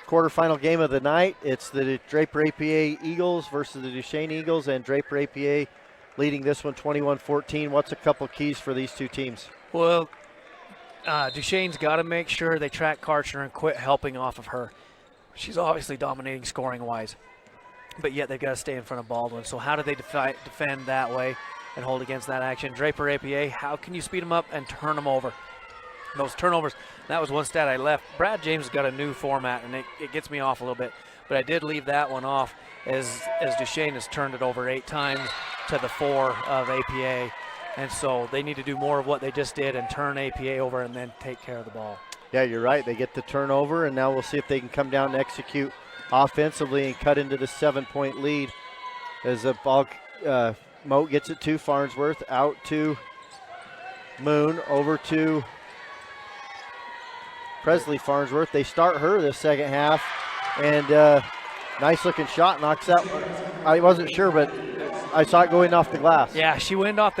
quarterfinal game of the night. It's the Draper APA Eagles versus the Duchesne Eagles, and Draper APA leading this one 21-14. What's a couple keys for these two teams? Well, Duchesne's got to make sure they track Karchner and quit helping off of her. She's obviously dominating scoring-wise, but yet they've got to stay in front of Baldwin. So how do they defend that way and hold against that action? Draper APA, how can you speed them up and turn them over? Those turnovers, that was one stat I left. Brad James has got a new format, and it gets me off a little bit, but I did leave that one off as Duchesne has turned it over 8 times to the 4 of APA, and so they need to do more of what they just did and turn APA over and then take care of the ball. Yeah, you're right. They get the turnover, and now we'll see if they can come down and execute offensively and cut into the 7-point lead as the ball Moat gets it to Farnsworth, out to Moon, over to Presley Farnsworth. They start her this second half, and nice looking shot, knocks out. I wasn't sure, but I saw it going off the glass. Yeah, they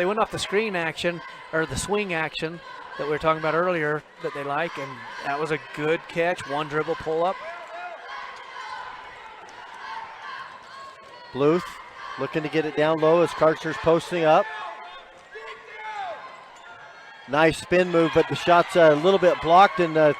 went off the screen action, or the swing action that we were talking about earlier that they like, and that was a good catch, one dribble pull up. Bluth looking to get it down low as Karchner's posting up. Nice spin move, but the shot's a little bit blocked, and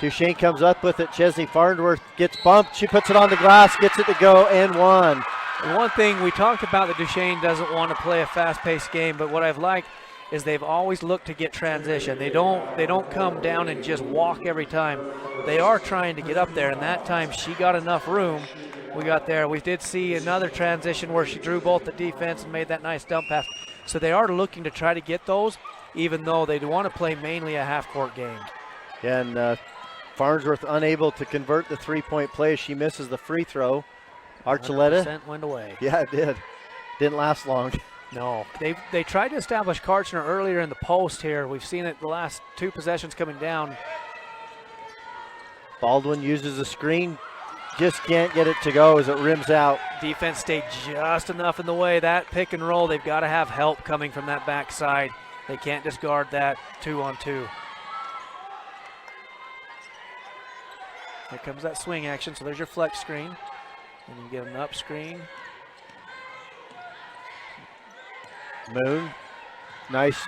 Duchesne comes up with it. Chesney Farnsworth gets bumped. She puts it on the glass, gets it to go, and one. And one thing we talked about, that Duchesne doesn't want to play a fast-paced game, but what I've liked is they've always looked to get transition. They don't come down and just walk every time. They are trying to get up there, and that time she got enough room. We got there. We did see another transition where she drew both the defense and made that nice dump pass. So they are looking to try to get those, even though they want to play mainly a half-court game. And Farnsworth unable to convert the three-point play as she misses the free throw. Archuleta 100% went away. Yeah, it did. Didn't last long. No, they tried to establish Karchner earlier in the post here. We've seen it the last 2 possessions coming down. Baldwin uses a screen. Just can't get it to go as it rims out. Defense stayed just enough in the way. That pick and roll, they've got to have help coming from that backside. They can't discard that 2-on-2. Here comes that swing action. So there's your flex screen. And you get an up screen. Moon. Nice,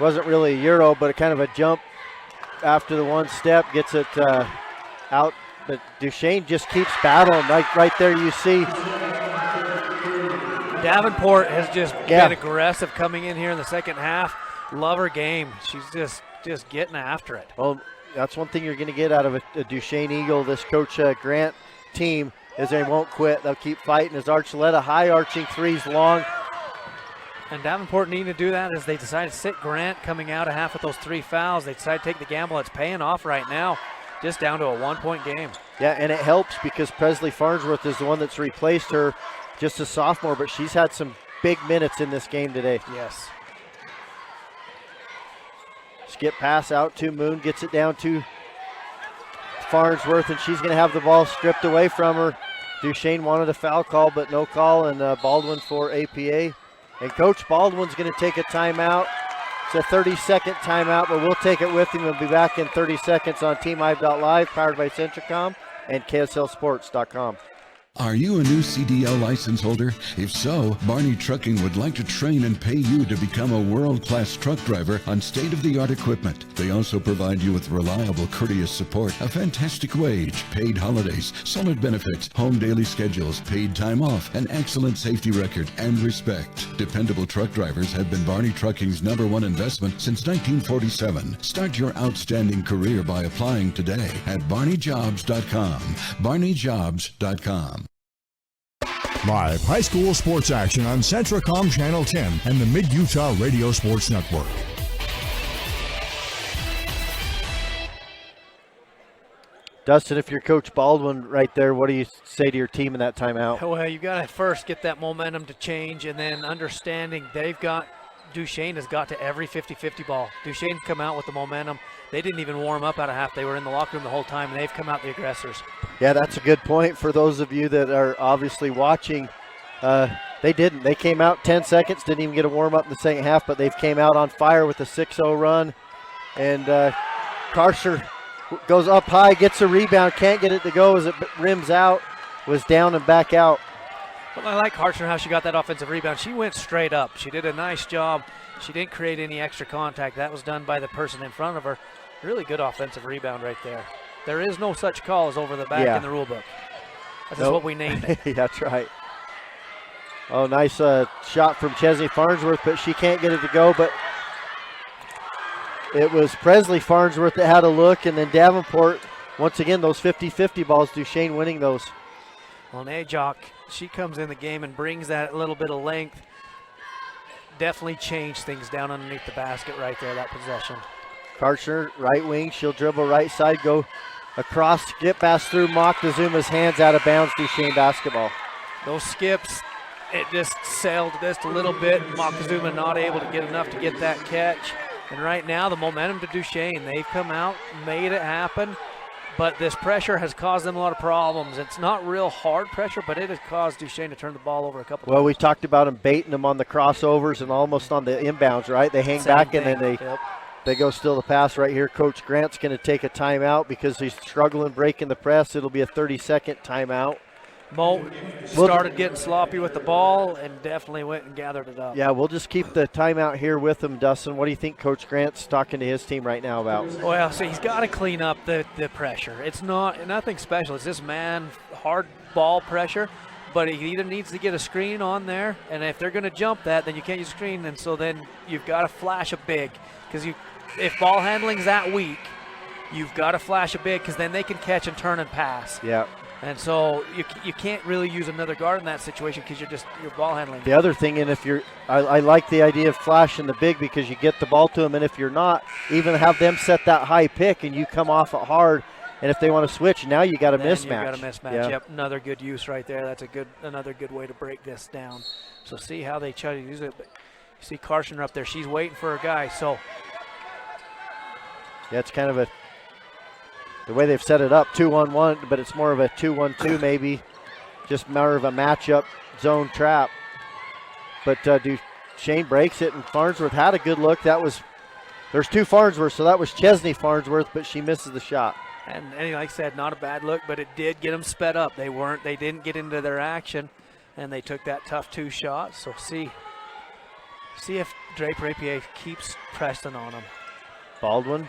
wasn't really a Euro, but a kind of a jump after the one step. Gets it out, but Duchesne just keeps battling. Right there you see. Davenport has just been aggressive coming in here in the second half. Love her game. She's just getting after it. Well, that's one thing you're going to get out of a Duchesne Eagle, this Coach Grant team. as they won't quit. They'll keep fighting as Archuleta high arching threes long. And Davenport needing to do that as they decide to sit Grant coming out of half with those 3 fouls. They decide to take the gamble. It's paying off right now, just down to a 1-point game. Yeah, and it helps because Presley Farnsworth is the one that's replaced her, just a sophomore, but she's had some big minutes in this game today. Yes. Skip pass out to Moon, gets it down to Farnsworth, and she's going to have the ball stripped away from her. Duchesne wanted a foul call, but no call, and Baldwin for APA. And Coach Baldwin's going to take a timeout. It's a 30-second timeout, but we'll take it with him. We'll be back in 30 seconds on TeamHive.live, powered by Centricom and KSLSports.com. Are you a new CDL license holder? If so, Barney Trucking would like to train and pay you to become a world-class truck driver on state-of-the-art equipment. They also provide you with reliable, courteous support, a fantastic wage, paid holidays, solid benefits, home daily schedules, paid time off, an excellent safety record, and respect. Dependable truck drivers have been Barney Trucking's #1 investment since 1947. Start your outstanding career by applying today at barneyjobs.com. barneyjobs.com. Live high school sports action on Centricom Channel 10 and the Mid-Utah Radio Sports Network. Dustin, if you're Coach Baldwin right there, what do you say to your team in that timeout? Well, you've got to first get that momentum to change, and then understanding Duchesne has got to every 50-50 ball. Duchesne come out with the momentum. They didn't even warm up out of half. They were in the locker room the whole time, and they've come out the aggressors. Yeah, that's a good point for those of you that are obviously watching. They didn't. They came out 10 seconds, didn't even get a warm-up in the second half, but they've came out on fire with a 6-0 run. And Karcher goes up high, gets a rebound, can't get it to go as it rims out, was down and back out. Well, I like Karcher, how she got that offensive rebound. She went straight up. She did a nice job. She didn't create any extra contact. That was done by the person in front of her. Really good offensive rebound right there. There is no such call as over the back in the rule book. That's just what we named it. Yeah, that's right. Oh, nice shot from Chesney Farnsworth, but she can't get it to go. But it was Presley Farnsworth that had a look, and then Davenport, once again, those 50-50 balls, Duchesne winning those. Well, Najok, she comes in the game and brings that little bit of length. Definitely changed things down underneath the basket right there, that possession. Karcher, right wing, she'll dribble right side, go across, skip pass through Moctezuma's hands, out of bounds, Duchesne basketball. Those skips, it just sailed just a little bit. Moctezuma not able to get enough to get that catch. And right now, the momentum to Duchesne. They've come out, made it happen, but this pressure has caused them a lot of problems. It's not real hard pressure, but it has caused Duchesne to turn the ball over a couple Well, times. we talked about them baiting them on the crossovers and almost on the inbounds, right? They hang back and then they go still the pass right here. Coach Grant's going to take a timeout because he's struggling breaking the press. It'll be a 30-second timeout. Mo started getting sloppy with the ball and definitely went and gathered it up. Yeah, we'll just keep the timeout here with him, Dustin. What do you think Coach Grant's talking to his team right now about? Well, so he's got to clean up the pressure. It's nothing special. It's just hard ball pressure, but he either needs to get a screen on there, and if they're going to jump that, then you can't use a screen, and so then you've got to flash a big, because if ball handling's that weak, you've got to flash a big, because then they can catch and turn and pass. Yeah. And so you can't really use another guard in that situation because you're ball handling. The other thing, and if I like the idea of flashing the big because you get the ball to them, and if you're not, even have them set that high pick and you come off it hard, and if they want to switch, now you got a mismatch. You got a mismatch. Yeah. Yep, another good use right there. That's another good way to break this down. So see how they try to use it. But you see Karshner up there. She's waiting for her guy. So yeah, it's kind of the way they've set it up, 2-1-1, but it's more of a 2-1-2 maybe, just more of a matchup zone trap. But Duchesne breaks it, and Farnsworth had a good look. There's two Farnsworth, so that was Chesney Farnsworth, but she misses the shot. And like I said, not a bad look, but it did get them sped up. They didn't get into their action, and they took that tough 2 shots. So see if Draper APA keeps pressing on them. Baldwin.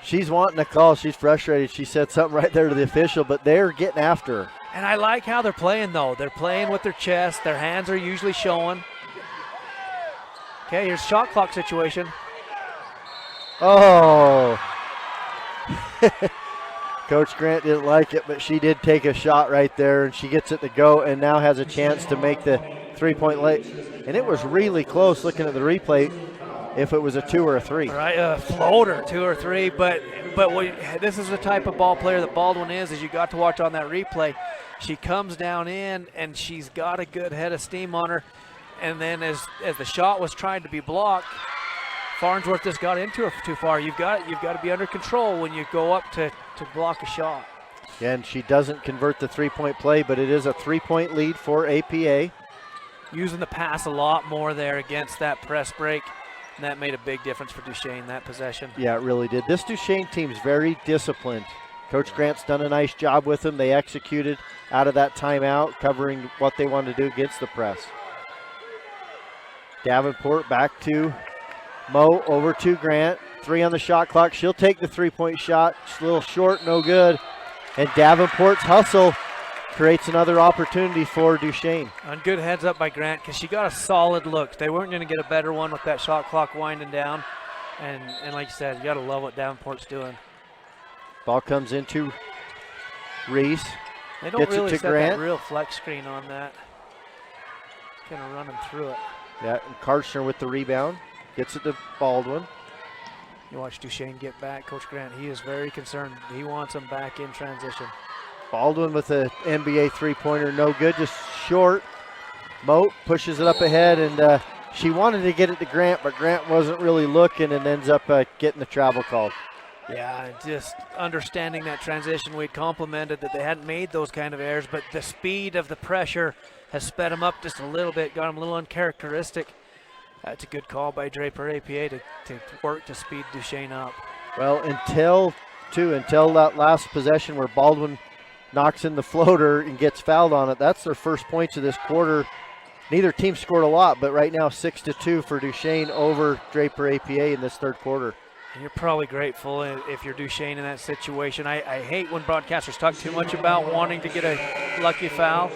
She's wanting a call. She's frustrated. She said something right there to the official, but they're getting after her. And I like how they're playing, though. They're playing with their chest. Their hands are usually showing. Okay, here's shot clock situation. Oh. Coach Grant didn't like it, but she did take a shot right there, and she gets it to go and now has a chance to make the three-point late. And it was really close looking at the replay if it was a 2 or a 3. Right, a floater, 2 or 3, but this is the type of ball player that Baldwin is you got to watch on that replay. She comes down in, and she's got a good head of steam on her, and then as the shot was trying to be blocked, Farnsworth just got into her too far. You've got to be under control when you go up to block a shot. And she doesn't convert the three-point play, but it is a 3-point lead for APA. Using the pass a lot more there against that press break, and that made a big difference for Duchesne, that possession. Yeah, it really did. This Duchesne team's very disciplined. Coach Grant's done a nice job with them. They executed out of that timeout, covering what they wanted to do against the press. Davenport back to Mo, over to Grant. 3 on the shot clock. She'll take the three-point shot. It's a little short, no good. And Davenport's hustle creates another opportunity for Duchesne. On good heads up by Grant because she got a solid look. They weren't going to get a better one with that shot clock winding down. And like you said, you got to love what Davenport's doing. Ball comes into Reese. They don't Gets really it to set Grant. that real flex screen on that. Kind of running through it. Yeah, and Karchner with the rebound. Gets it to Baldwin. You watch Duchesne get back. Coach Grant, he is very concerned. He wants them back in transition. Baldwin with an NBA three-pointer, no good, just short. Moat pushes it up ahead, and she wanted to get it to Grant, but Grant wasn't really looking and ends up getting the travel called. Yeah, just understanding that transition, we'd complimented that they hadn't made those kind of errors, but the speed of the pressure has sped them up just a little bit, got them a little uncharacteristic. That's a good call by Draper APA to work to speed Duchesne up. Well, until that last possession where Baldwin knocks in the floater and gets fouled on it, that's their first points of this quarter. Neither team scored a lot, but right now 6-2 for Duchesne over Draper APA in this third quarter. And you're probably grateful if you're Duchesne in that situation. I hate when broadcasters talk too much about wanting to get a lucky foul,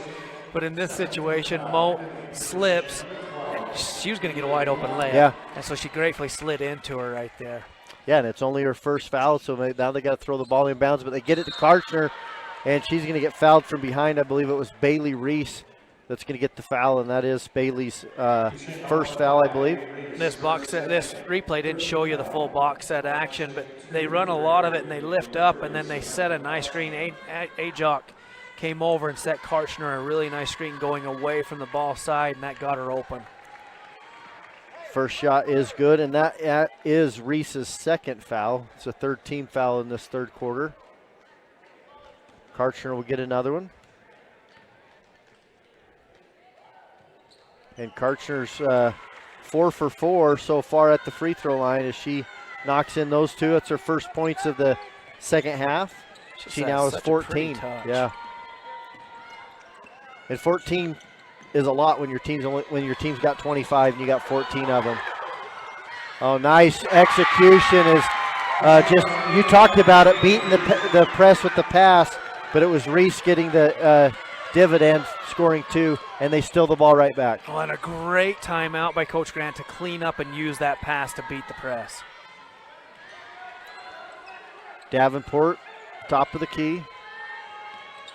but in this situation, Mo slips. She was going to get a wide open layup, yeah. And so she gratefully slid into her right there. Yeah, and it's only her first foul, so now they got to throw the ball in bounds, but they get it to Karchner, and she's going to get fouled from behind. I believe it was Bailey Reese that's going to get the foul, and that is Bailey's first foul, I believe. This replay didn't show you the full box set action, but they run a lot of it, and they lift up, and then they set a nice screen. Ajok came over and set Karchner a really nice screen going away from the ball side, and that got her open. First shot is good, and that is Reese's second foul. It's a third team foul in this third quarter. Karchner will get another one. And Karchner's 4 for 4 so far at the free throw line as she knocks in those two. That's her first points of the second half. She now is 14. Yeah. And 14 is a lot when your team's got 25 and you got 14 of them. Oh, nice execution is just, you talked about it, beating the press with the pass, but it was Reese getting the dividend, scoring 2, and they steal the ball right back. Oh, and a great timeout by Coach Grant to clean up and use that pass to beat the press. Davenport, top of the key,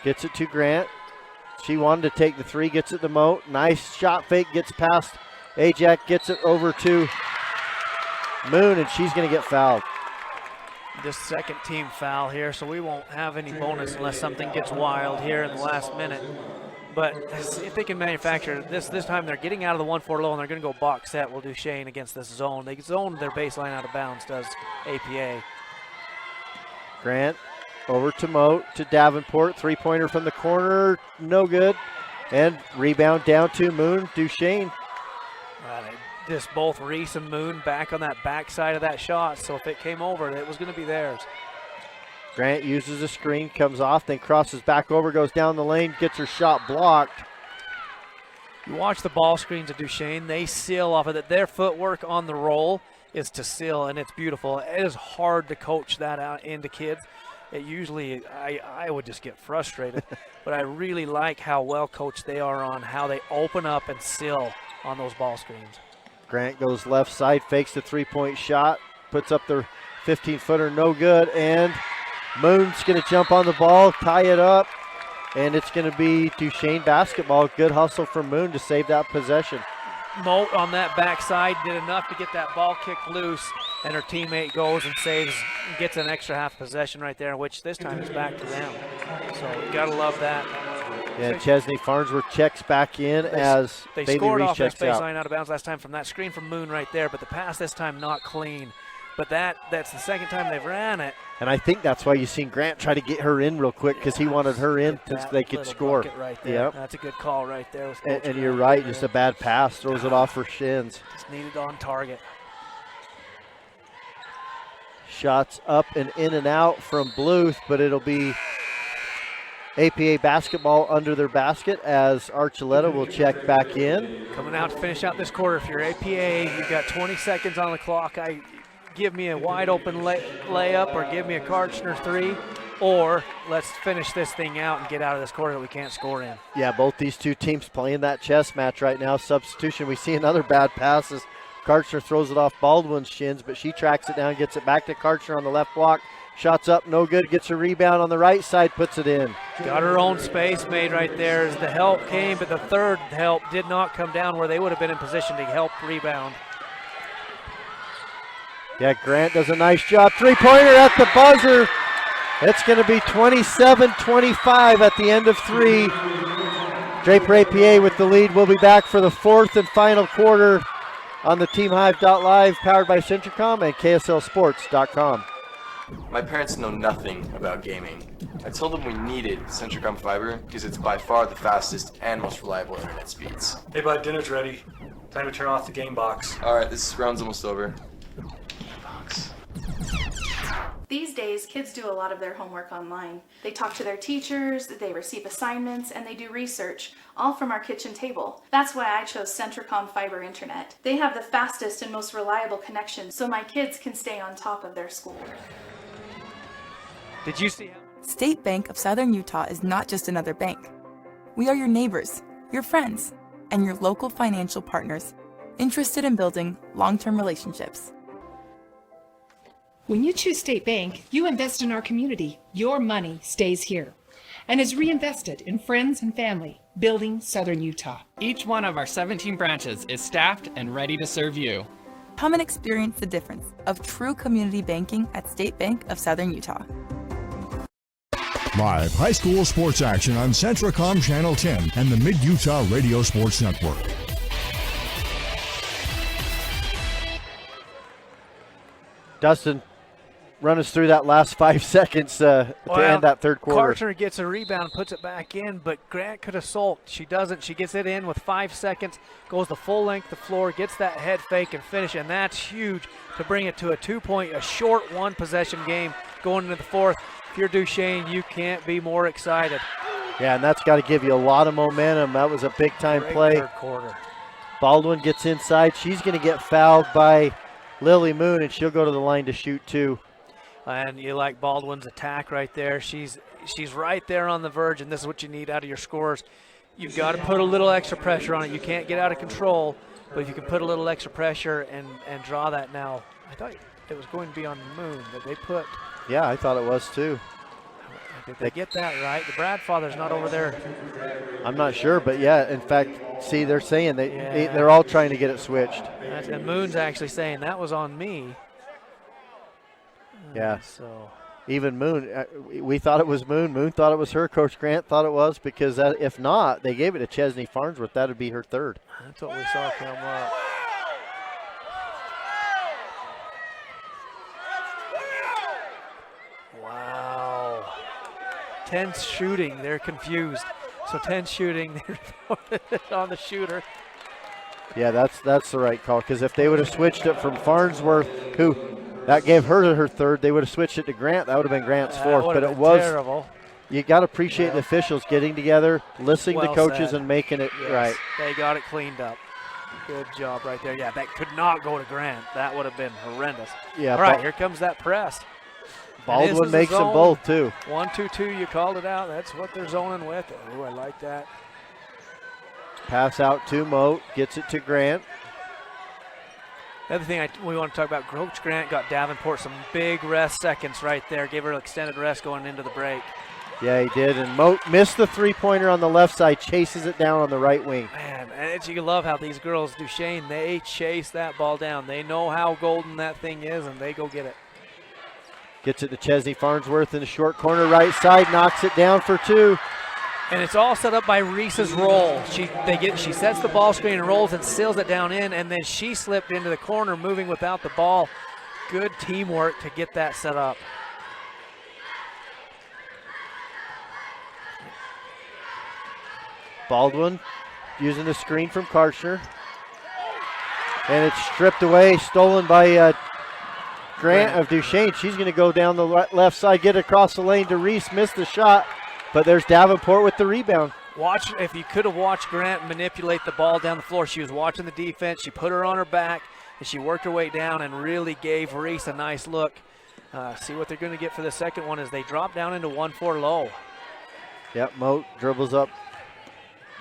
gets it to Grant. She wanted to take the 3, gets it to Moat. Nice shot fake, gets past Ajak, gets it over to Moon, and she's going to get fouled. This second team foul here, so we won't have any bonus unless something gets wild here in the last minute. But if they can manufacture this time, they're getting out of the 1-4 low, and they're going to go box set. Will Duchesne against this zone. They zone their baseline out of bounds, does APA. Grant over to Moat, to Davenport. Three-pointer from the corner, no good. And rebound down to Moon. Duchesne. Just both Reese and Moon back on that backside of that shot, so if it came over, it was going to be theirs. Grant uses a screen, comes off, then crosses back over, goes down the lane, gets her shot blocked. You watch the ball screens of Duchesne, they seal off of it. Their footwork on the roll is to seal, and it's beautiful. It is hard to coach that out into kids. It usually, I would just get frustrated, but I really like how well coached they are on how they open up and seal on those ball screens. Grant goes left side, fakes the three-point shot, puts up the 15-footer, no good, and Moon's going to jump on the ball, tie it up, and it's going to be Duchesne basketball. Good hustle from Moon to save that possession. Moat on that backside did enough to get that ball kicked loose, and her teammate goes and saves, gets an extra half possession right there, which this time is back to them. So you gotta love that. Yeah, Chesney Farnsworth checks back in as they Bailey scored Reese off their checks out. baseline out of bounds last time from that screen from Moon right there, but the pass this time not clean. But that's the second time they've ran it. And I think that's why you've seen Grant try to get her in real quick because he wanted her in so they could score. Right there. Yep. That's a good call right there. And you're right, just a bad pass. Throws it off her shins. Just needed on target. Shots up and in and out from Bluth, but it'll be APA basketball under their basket as Archuleta will check back in. Coming out to finish out this quarter. If you're APA, you've got 20 seconds on the clock. Give me a wide open layup or give me a Karchner three, or let's finish this thing out and get out of this quarter that we can't score in. Yeah, both these two teams playing that chess match right now. Substitution, we see another bad pass as Karchner throws it off Baldwin's shins, but she tracks it down, gets it back to Karchner on the left block. Shots up, no good, gets a rebound on the right side, puts it in. Got her own space made right there as the help came, but the third help did not come down where they would have been in position to help rebound. Yeah, Grant does a nice job. Three-pointer at the buzzer. It's going to be 27-25 at the end of three. Draper APA with the lead. We'll be back for the fourth and final quarter on the TeamHive.live, powered by Centricom and KSLSports.com. My parents know nothing about gaming. I told them we needed Centricom Fiber because it's by far the fastest and most reliable internet speeds. Hey bud, dinner's ready. Time to turn off the game box. Alright, this round's almost over. These days, kids do a lot of their homework online. They talk to their teachers, they receive assignments, and they do research, all from our kitchen table. That's why I chose Centricom Fiber Internet. They have the fastest and most reliable connection, so my kids can stay on top of their school. Did you see? State Bank of Southern Utah is not just another bank. We are your neighbors, your friends, and your local financial partners, interested in building long-term relationships. When you choose State Bank, you invest in our community. Your money stays here and is reinvested in friends and family, building Southern Utah. Each one of our 17 branches is staffed and ready to serve you. Come and experience the difference of true community banking at State Bank of Southern Utah. Live high school sports action on Centricom Channel 10 and the Mid-Utah Radio Sports Network. Dustin, run us through that last 5 seconds to end that third quarter. Karchner gets a rebound, puts it back in, but Grant could have sulked. She doesn't. She gets it in with 5 seconds, goes the full length of the floor, gets that head fake and finish, and that's huge to bring it to a short one-possession game going into the fourth. If you're Duchesne, you can't be more excited. Yeah, and that's got to give you a lot of momentum. That was a big-time play. Third quarter. Baldwin gets inside. She's going to get fouled by Lily Moon, and she'll go to the line to shoot two. And you like Baldwin's attack right there. She's right there on the verge, and this is what you need out of your scorers. You've got to put a little extra pressure on it. You can't get out of control, but if you can put a little extra pressure and draw that now. I thought it was going to be on Moon, but they put. Yeah, I thought it was too. Did they get that right? The Bradfather's not over there. I'm not sure, but yeah, in fact, see, they're saying they're all trying to get it switched. And Moon's actually saying that was on me. Yeah. So even Moon, we thought it was Moon. Moon thought it was her. Coach Grant thought it was because if not, they gave it to Chesney Farnsworth. That would be her third. That's what we saw come up. Wow. 10 shooting. They're confused. So 10 shooting. They're on the shooter. Yeah, that's the right call because if they would have switched it from Farnsworth, who that gave her third, they would have switched it to Grant. That would have been Grant's fourth, but it was terrible. You got to appreciate the officials getting together, listening to coaches, and making it right. They got it cleaned up. Good job right there. Yeah, that could not go to Grant. That would have been horrendous. Yeah. All right, here comes that press. Baldwin makes them both too. 1-2-2. You called it out. That's what they're zoning with. Oh, I like that. Pass out to Moat, gets it to Grant. The other thing we want to talk about, Coach Grant got Davenport some big rest seconds right there, gave her an extended rest going into the break. Yeah, he did, and Moat missed the three-pointer on the left side, chases it down on the right wing. Man, and you love how these girls, Duchesne, they chase that ball down. They know how golden that thing is, and they go get it. Gets it to Chesney Farnsworth in the short corner right side, knocks it down for two. And it's all set up by Reese's roll. She sets the ball screen and rolls and seals it down in, and then she slipped into the corner moving without the ball. Good teamwork to get that set up. Baldwin using the screen from Karchner. And it's stripped away, stolen by Grant of Duchesne. She's going to go down the left side, get across the lane to Reese, missed the shot. But there's Davenport with the rebound. Watch, if you could have watched Grant manipulate the ball down the floor, she was watching the defense. She put her on her back, and she worked her way down and really gave Reese a nice look. See what they're going to get for the second one as they drop down into 1-4 low. Yep, Moat dribbles up,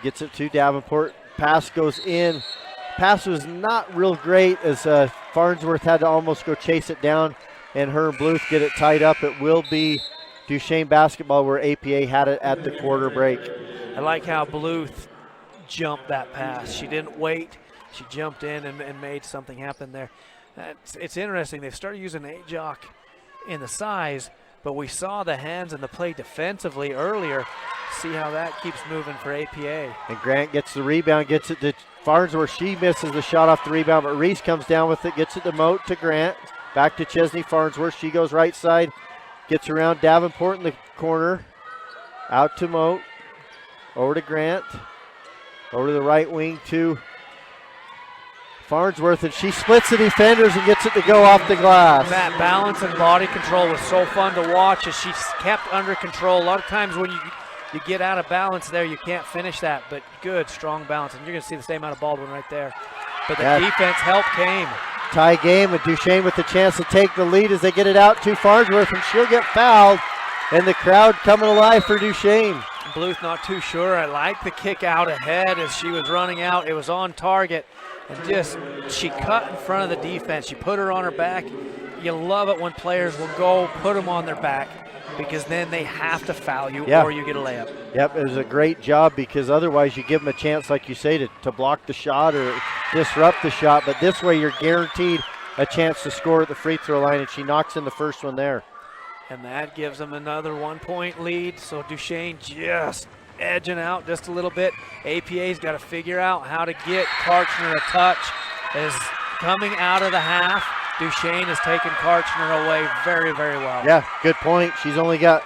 gets it to Davenport. Pass goes in. Pass was not real great as Farnsworth had to almost go chase it down, and her and Bluth get it tied up. It will be Duchesne basketball where APA had it at the quarter break. I like how Bluth jumped that pass. She didn't wait. She jumped in and made something happen there. It's interesting. They've started using A-Jock in the size, but we saw the hands and the play defensively earlier. See how that keeps moving for APA. And Grant gets the rebound, gets it to Farnsworth. She misses the shot off the rebound, but Reese comes down with it, gets it to Moat, to Grant. Back to Chesney Farnsworth. She goes right side. Gets around Davenport in the corner. Out to Moat. Over to Grant. Over to the right wing to Farnsworth, and she splits the defenders and gets it to go off the glass. That balance and body control was so fun to watch as she kept under control. A lot of times when you get out of balance there, you can't finish that, but good, strong balance. And you're going to see the same out of Baldwin right there. But the defense help came. Tie game, and Duchesne with the chance to take the lead as they get it out to Farnsworth, and she'll get fouled. And the crowd coming alive for Duchesne. Bluth not too sure. I like the kick out ahead as she was running out. It was on target, and she cut in front of the defense. She put her on her back. You love it when players will go put them on their back, because then they have to foul you or you get a layup. Yep, it was a great job, because otherwise you give them a chance, like you say, to block the shot or disrupt the shot. But this way you're guaranteed a chance to score at the free throw line, and she knocks in the first one there. And that gives them another 1-point lead. So Duchesne just edging out just a little bit. APA's got to figure out how to get Karchner a touch. As coming out of the half, Duchesne has taken Karchner away very, very well. Yeah, good point. She's only got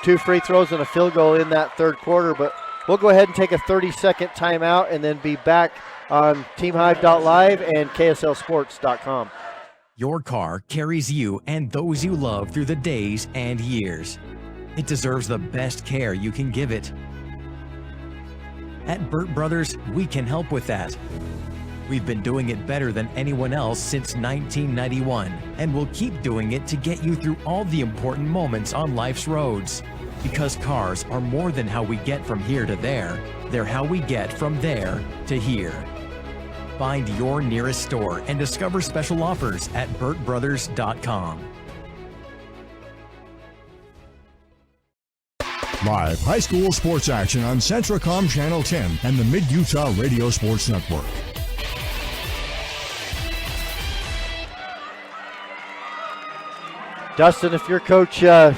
2 free throws and a field goal in that third quarter, but we'll go ahead and take a 30-second timeout and then be back on TeamHive.live and KSLSports.com. Your car carries you and those you love through the days and years. It deserves the best care you can give it. At Burt Brothers, we can help with that. We've been doing it better than anyone else since 1991, and we'll keep doing it to get you through all the important moments on life's roads. Because cars are more than how we get from here to there, they're how we get from there to here. Find your nearest store and discover special offers at burtbrothers.com. Live high school sports action on Centracom Channel 10 and the Mid-Utah Radio Sports Network. Dustin, if you're Coach Dan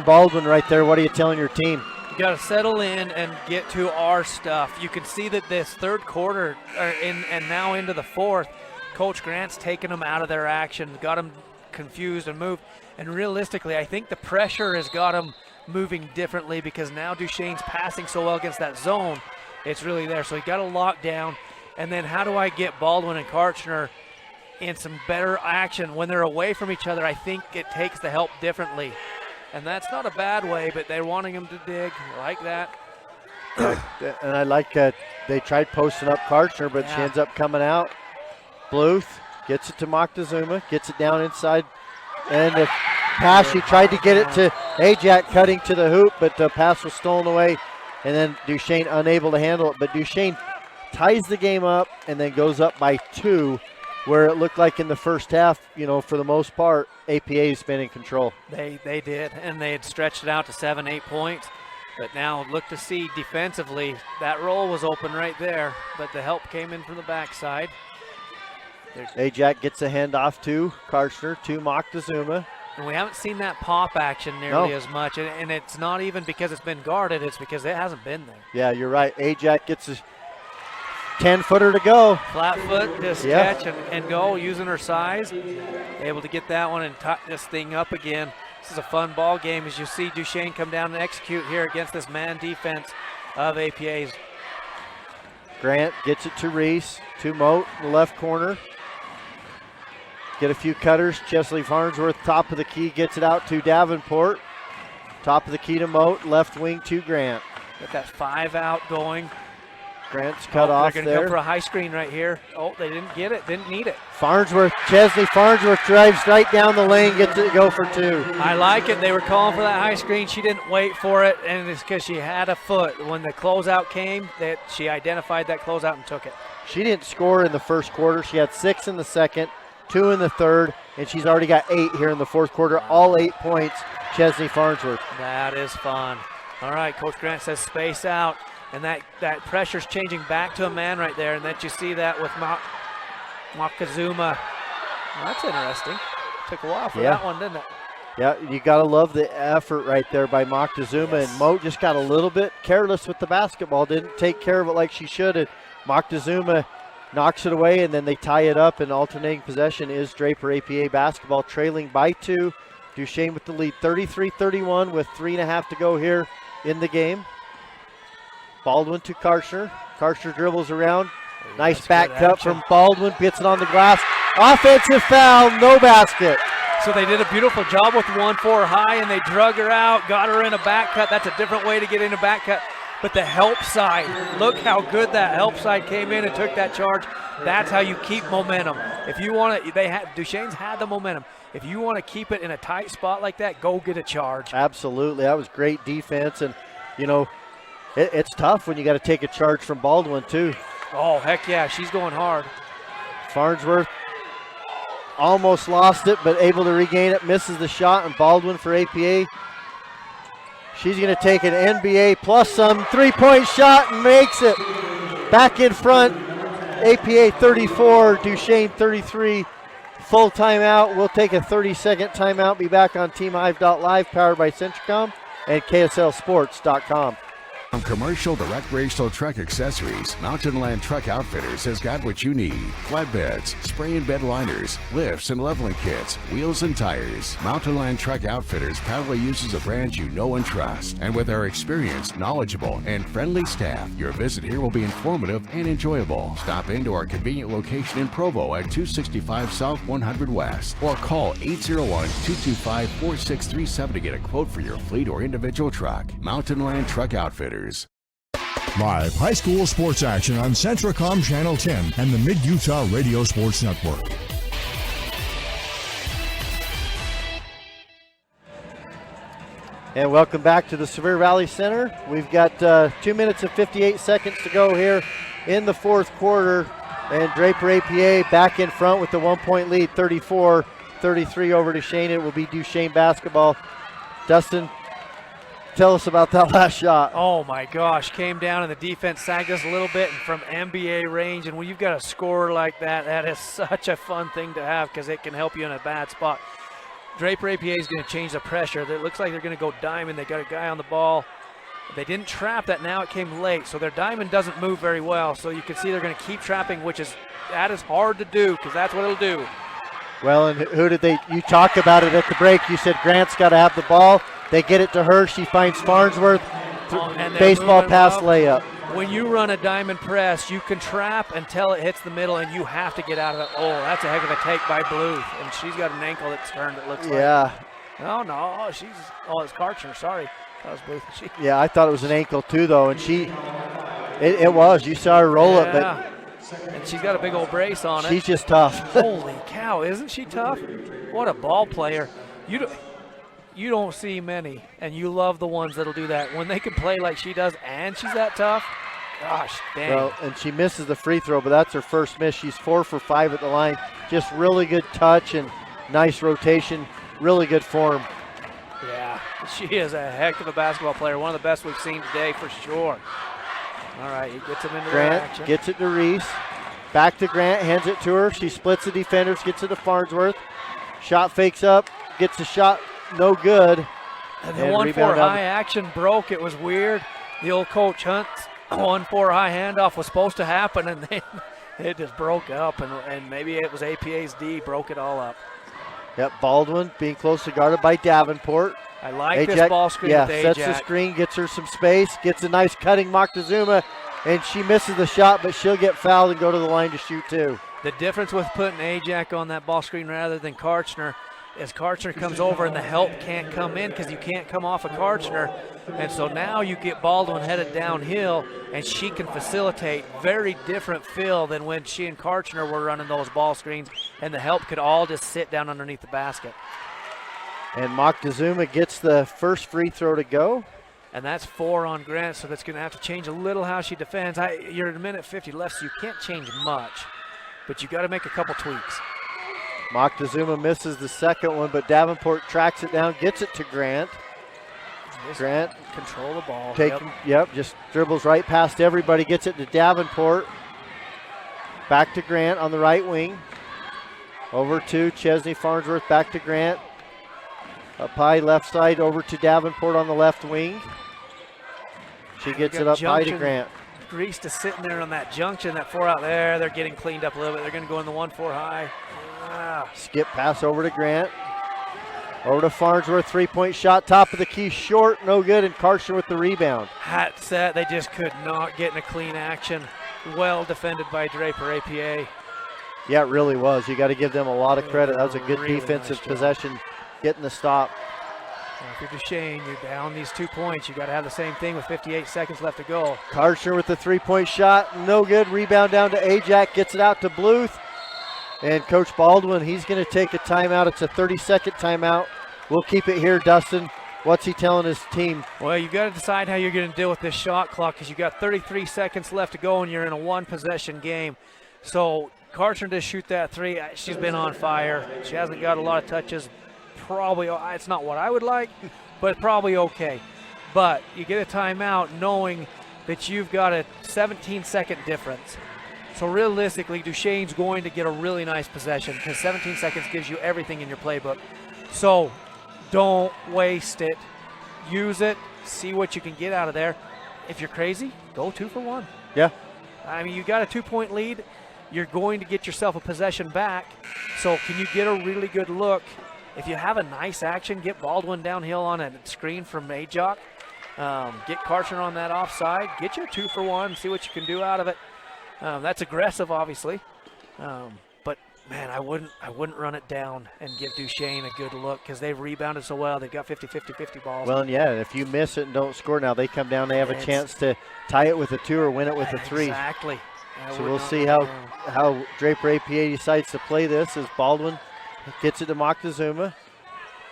Baldwin right there, what are you telling your team? You got to settle in and get to our stuff. You can see that this third quarter and now into the fourth, Coach Grant's taken them out of their action, got them confused and moved. And realistically, I think the pressure has got them moving differently, because now Duchesne's passing so well against that zone. It's really there. So you got to lock down. And then how do I get Baldwin and Karchner in some better action when they're away from each other? I think it takes the help differently. And that's not a bad way, but they're wanting him to dig like that. And I like that they tried posting up Karchner, but she ends up coming out. Bluth gets it to Moctezuma, gets it down inside. And the pass, she tried to get it to Ajax cutting to the hoop, but the pass was stolen away. And then Duchesne unable to handle it. But Duchesne ties the game up and then goes up by 2 where it looked like in the first half, for the most part, APA's been in control. They did, and they had stretched it out to 7-8 points. But now look to see defensively, that roll was open right there, but the help came in from the backside. Ajax gets a handoff to Karchner, to Moctezuma. And we haven't seen that pop action nearly as much, and it's not even because it's been guarded, it's because it hasn't been there. Yeah, you're right. Ajax gets a 10-footer to go. Flat foot, just catch and go, using her size. Able to get that one and tuck this thing up again. This is a fun ball game as you see Duchesne come down and execute here against this man defense of APA's. Grant gets it to Reese, to Moat in the left corner. Get a few cutters. Chesley Farnsworth, top of the key, gets it out to Davenport. Top of the key to Moat, left wing to Grant. Get that 5 out going. Grant's cut off there. They're there. going to go for a high screen right here. Oh, they didn't get it, didn't need it. Chesley Farnsworth drives right down the lane, gets it to go for 2. I like it. They were calling for that high screen. She didn't wait for it, and it's because she had a foot. When the closeout came, she identified that closeout and took it. She didn't score in the first quarter. She had 6 in the second, 2 in the third, and she's already got 8 here in the fourth quarter. All 8 points, Chesley Farnsworth. That is fun. All right, Coach Grant says space out. And that pressure's changing back to a man right there, and that you see that with Moctezuma. Well, that's interesting. Took a while for that one, didn't it? Yeah, you got to love the effort right there by Moctezuma, and Moat just got a little bit careless with the basketball, didn't take care of it like she should, and Moctezuma knocks it away, and then they tie it up, and alternating possession is Draper APA basketball, trailing by 2. Duchesne with the lead, 33-31 with 3.5 to go here in the game. Baldwin to Karchner. Karchner dribbles around. Nice back cut from Baldwin. Gets it on the glass. Offensive foul, no basket. So they did a beautiful job with 1-4 high, and they drug her out, got her in a back cut. That's a different way to get in a back cut. But the help side, look how good that help side came in and took that charge. That's how you keep momentum. If you want to, Duchesne's had the momentum. If you want to keep it in a tight spot like that, go get a charge. Absolutely. That was great defense, and, it's tough when you got to take a charge from Baldwin, too. Oh, heck yeah. She's going hard. Farnsworth almost lost it, but able to regain it. Misses the shot, and Baldwin for APA. She's going to take an NBA plus some three-point shot and makes it. Back in front. APA 34, Duchesne 33. Full timeout. We'll take a 30-second timeout. Be back on TeamHive.live, powered by Centricom and KSLSports.com. From commercial to recreational truck accessories, Mountain Land Truck Outfitters has got what you need. Flatbeds, spray and bed liners, lifts and leveling kits, wheels and tires. Mountain Land Truck Outfitters proudly uses a brand you know and trust. And with our experienced, knowledgeable, and friendly staff, your visit here will be informative and enjoyable. Stop into our convenient location in Provo at 265 South 100 West, or call 801-225-4637 to get a quote for your fleet or individual truck. Mountain Land Truck Outfitters. Live high school sports action on Centricom Channel 10 and the Mid-Utah Radio Sports Network. And welcome back to the Sevier Valley Center. We've got 2 minutes and 58 seconds to go here in the fourth quarter. And Draper APA back in front with the 1-point lead, 34-33 over Duchesne. It will be Duchesne basketball. Dustin, tell us about that last shot. Oh my gosh, came down and the defense sagged us a little bit and from NBA range, and when you've got a scorer like that, that is such a fun thing to have because it can help you in a bad spot. Draper APA is going to change the pressure. It looks like they're going to go diamond. They got a guy on the ball. They didn't trap that, now it came late, so their diamond doesn't move very well, so you can see they're going to keep trapping, that is hard to do because that's what it'll do. Well, and you talked about it at the break. You said Grant's got to have the ball. They get it to her. She finds Farnsworth. Baseball pass layup. When you run a diamond press, you can trap until it hits the middle, and you have to get out of it. Oh, that's a heck of a take by Bluth. And she's got an ankle that's turned, it looks like. Yeah. No, it's Karchner, sorry. That was Bluth. Yeah, I thought it was an ankle too, though. And it was. You saw her roll it, but. And she's got a big old brace on it. She's just tough. Holy cow, isn't she tough? What a ball player. You don't see many, and you love the ones that'll do that. When they can play like she does and she's that tough, Gosh, dang. Well, and she misses the free throw, but that's her first miss. She's 4 for 5 at the line. Just really good touch and nice rotation. Really good form. Yeah, she is a heck of a basketball player. One of the best we've seen today for sure. All right, he gets him into Grant action. gets it to Reese. Back to Grant, hands it to her. She splits the defenders, gets it to Farnsworth. Shot fakes up, gets the shot, no good. And the 1-4 high action broke. It was weird. The old Coach Hunt's 1-4 high handoff was supposed to happen, and then it just broke up, and maybe it was APA's D broke it all up. Yep, Baldwin being closely guarded by Davenport. I like this ball screen with Ajax. Sets the screen, gets her some space, gets a nice cutting Moctezuma, and she misses the shot, but she'll get fouled and go to the line to shoot too. The difference with putting Ajax on that ball screen rather than Karchner is Karchner comes over and the help can't come in because you can't come off of Karchner. And so now you get Baldwin headed downhill, and she can facilitate. Very different feel than when she and Karchner were running those ball screens, and the help could all just sit down underneath the basket. And Moctezuma gets the first free throw to go. And that's 4 on Grant, so that's going to have to change a little how she defends. You're at a minute 50 left, so you can't change much, but you got to make a couple tweaks. Moctezuma misses the second one, but Davenport tracks it down, gets it to Grant. Grant control the ball. Just dribbles right past everybody, gets it to Davenport. Back to Grant on the right wing. Over to Chesney Farnsworth, back to Grant. Up high left side, over to Davenport on the left wing. She gets it up high to Grant. Grease is sitting there on that junction, that 4 out there. They're getting cleaned up a little bit. They're going to go in the 1-4 high. Skip pass over to Grant. Over to Farnsworth, three-point shot, top of the key, short, no good, and Karchner with the rebound. Hat set, they just could not get in a clean action. Well defended by Draper, APA. Yeah, it really was. You got to give them a lot of credit. That was a good really defensive possession, getting the stop. If you're Duchesne, you're down these 2 points. You got to have the same thing with 58 seconds left to go. Karchner with the three-point shot, no good. Rebound down to Ajax, gets it out to Bluth. And Coach Baldwin, he's going to take a timeout. It's a 30-second timeout. We'll keep it here, Dustin. What's he telling his team? Well, you got to decide how you're going to deal with this shot clock because you got 33 seconds left to go and you're in a one-possession game. So Karchner to shoot that 3. She's been on fire. She hasn't got a lot of touches. Probably, it's not what I would like, but probably okay. But you get a timeout knowing that you've got a 17-second difference. So realistically, Duchesne's going to get a really nice possession because 17 seconds gives you everything in your playbook. So don't waste it. Use it. See what you can get out of there. If you're crazy, go 2 for 1. Yeah. I mean, you got a 2-point lead. You're going to get yourself a possession back. So can you get a really good look? If you have a nice action, get Baldwin downhill on a screen from Ajax. Get Karchner on that offside. Get your 2 for 1. See what you can do out of it. That's aggressive, obviously, but man, I wouldn't run it down and give Duchesne a good look because they've rebounded so well. They've got 50-50-50 balls. Well, and yeah, if you miss it and don't score now, they come down. They have a chance to tie it with a 2 or win it with a 3. Exactly. So we'll see how Draper APA decides to play this as Baldwin gets it to Moctezuma.